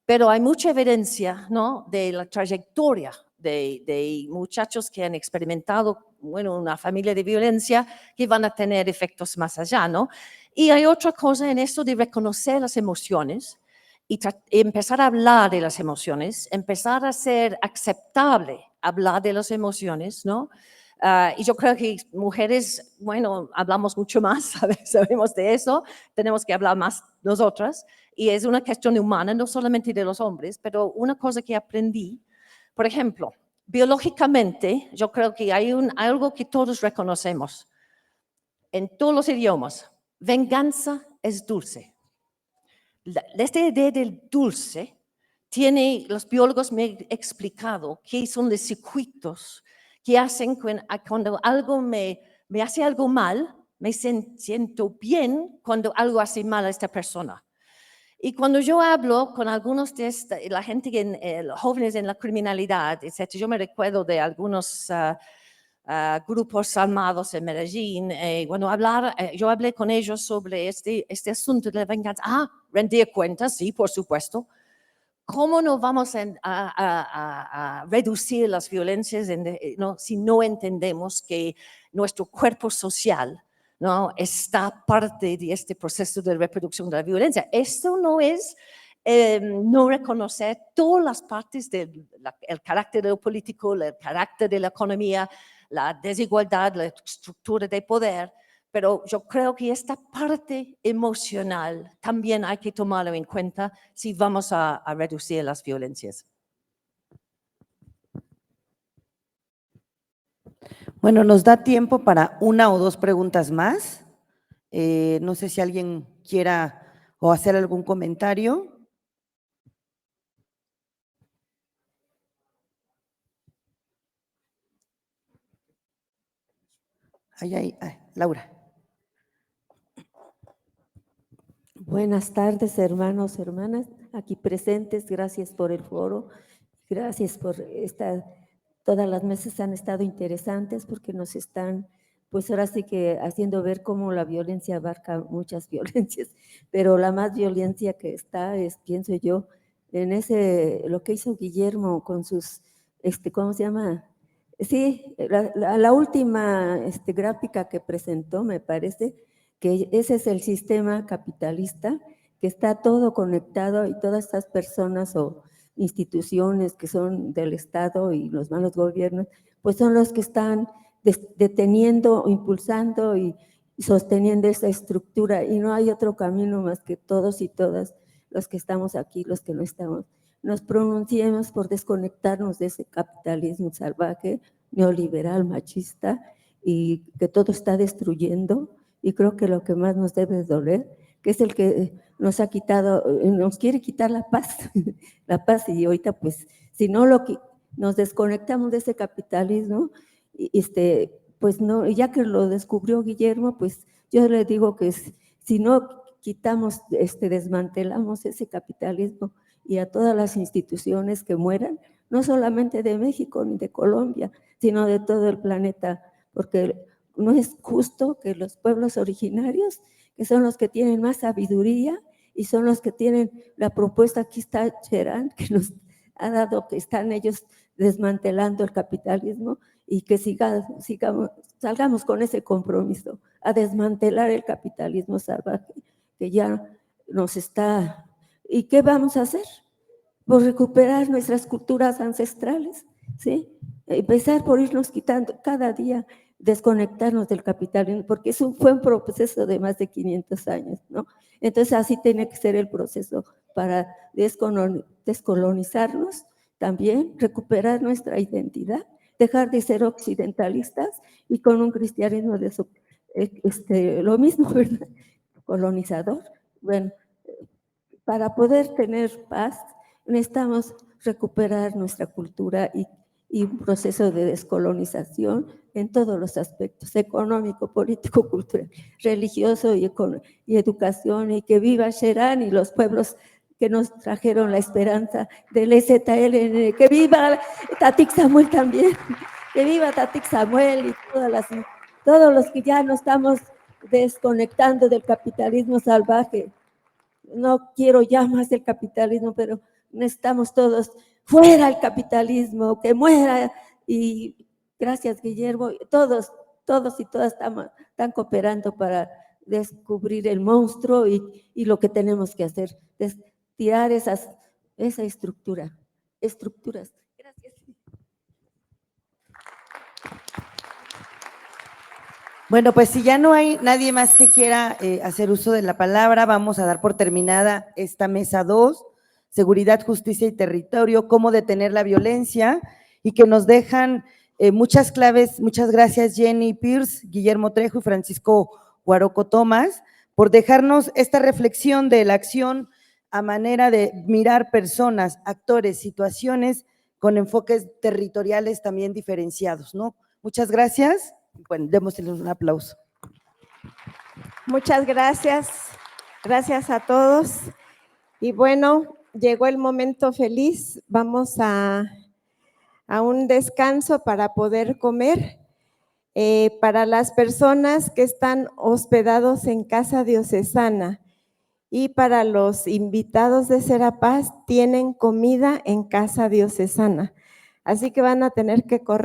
pero hay mucha evidencia, ¿no? De la trayectoria de muchachos que han experimentado, bueno, una familia de violencia que van a tener efectos más allá, ¿no? Y hay otra cosa en esto de reconocer las emociones y empezar a hablar de las emociones, empezar a ser aceptable hablar de las emociones, ¿no? Y yo creo que mujeres, bueno, hablamos mucho más, sabemos de eso, tenemos que hablar más nosotras, y es una cuestión humana, no solamente de los hombres, pero una cosa que aprendí, por ejemplo, biológicamente, yo creo que hay algo que todos reconocemos, en todos los idiomas, venganza es dulce. Esta idea del dulce, los biólogos me han explicado qué son los circuitos que hacen cuando algo me hace algo mal, me siento bien cuando algo hace mal a esta persona. Y cuando yo hablo con algunos de la gente, jóvenes en la criminalidad, etc., yo me recuerdo de algunos grupos armados en Medellín, yo hablé con ellos sobre este asunto de la venganza. Rendir cuentas, sí, por supuesto. ¿Cómo no vamos a reducir las violencias si no entendemos que nuestro cuerpo social, ¿no? Está parte de este proceso de reproducción de la violencia? Esto no es no reconocer todas las partes del carácter de lo político, el carácter de la economía, la desigualdad, la estructura de poder, pero yo creo que esta parte emocional también hay que tomarlo en cuenta si vamos a reducir las violencias. Bueno, nos da tiempo para una o dos preguntas más. No sé si alguien quiera o hacer algún comentario. Laura. Buenas tardes, hermanos, hermanas, aquí presentes. Gracias por el foro, gracias por todas las mesas han estado interesantes porque nos están, pues ahora sí que haciendo ver cómo la violencia abarca muchas violencias, pero la más violencia que está es, pienso yo, en lo que hizo Guillermo con sus, ¿cómo se llama? Sí, la última gráfica que presentó, me parece que ese es el sistema capitalista, que está todo conectado y todas estas personas o instituciones que son del Estado y los malos gobiernos, pues son los que están deteniendo, impulsando y sosteniendo esa estructura, y no hay otro camino más que todos y todas los que estamos aquí, los que no estamos, nos pronunciemos por desconectarnos de ese capitalismo salvaje, neoliberal, machista, y que todo está destruyendo. Y creo que lo que más nos debe doler, que es el que nos ha quitado, nos quiere quitar la paz, la paz, y ahorita pues, si no nos desconectamos de ese capitalismo, pues no, ya que lo descubrió Guillermo, pues yo le digo que si no quitamos, desmantelamos ese capitalismo y a todas las instituciones que mueran, no solamente de México ni de Colombia, sino de todo el planeta, porque no es justo que los pueblos originarios, que son los que tienen más sabiduría y son los que tienen la propuesta, aquí está Cherán, que nos ha dado que están ellos desmantelando el capitalismo, y que salgamos con ese compromiso a desmantelar el capitalismo salvaje que ya nos está. ¿Y qué vamos a hacer? Por recuperar nuestras culturas ancestrales, ¿sí? Empezar por irnos quitando cada día, desconectarnos del capitalismo, porque eso fue un proceso de más de 500 años, ¿no? Entonces así tiene que ser el proceso para descolonizarnos, también recuperar nuestra identidad, dejar de ser occidentalistas y con un cristianismo lo mismo, ¿verdad? Colonizador. Bueno, para poder tener paz necesitamos recuperar nuestra cultura y un proceso de descolonización en todos los aspectos, económico, político, cultural, religioso y educación, y que viva Cherán y los pueblos que nos trajeron la esperanza del EZLN, que viva Tatik Samuel también, que viva Tatik Samuel y todos los que ya nos estamos desconectando del capitalismo salvaje. No quiero ya más el capitalismo, pero necesitamos todos, fuera el capitalismo, que muera. Y gracias, Guillermo, todos y todas están cooperando para descubrir el monstruo y lo que tenemos que hacer, es tirar esa estructuras. Gracias. Bueno, pues si ya no hay nadie más que quiera hacer uso de la palabra, vamos a dar por terminada esta mesa 2, Seguridad, Justicia y Territorio, cómo detener la violencia, y que nos dejan muchas claves. Muchas gracias, Jenny Pierce, Guillermo Trejo y Francisco Guaroco Tomás, por dejarnos esta reflexión de la acción a manera de mirar personas, actores, situaciones con enfoques territoriales también diferenciados, ¿no? Muchas gracias. Bueno, démosle un aplauso. Muchas gracias. Gracias a todos. Y bueno, llegó el momento feliz. Vamos a un descanso para poder comer. Para las personas que están hospedados en Casa Diocesana y para los invitados de Serapaz, tienen comida en Casa Diocesana. Así que van a tener que correr.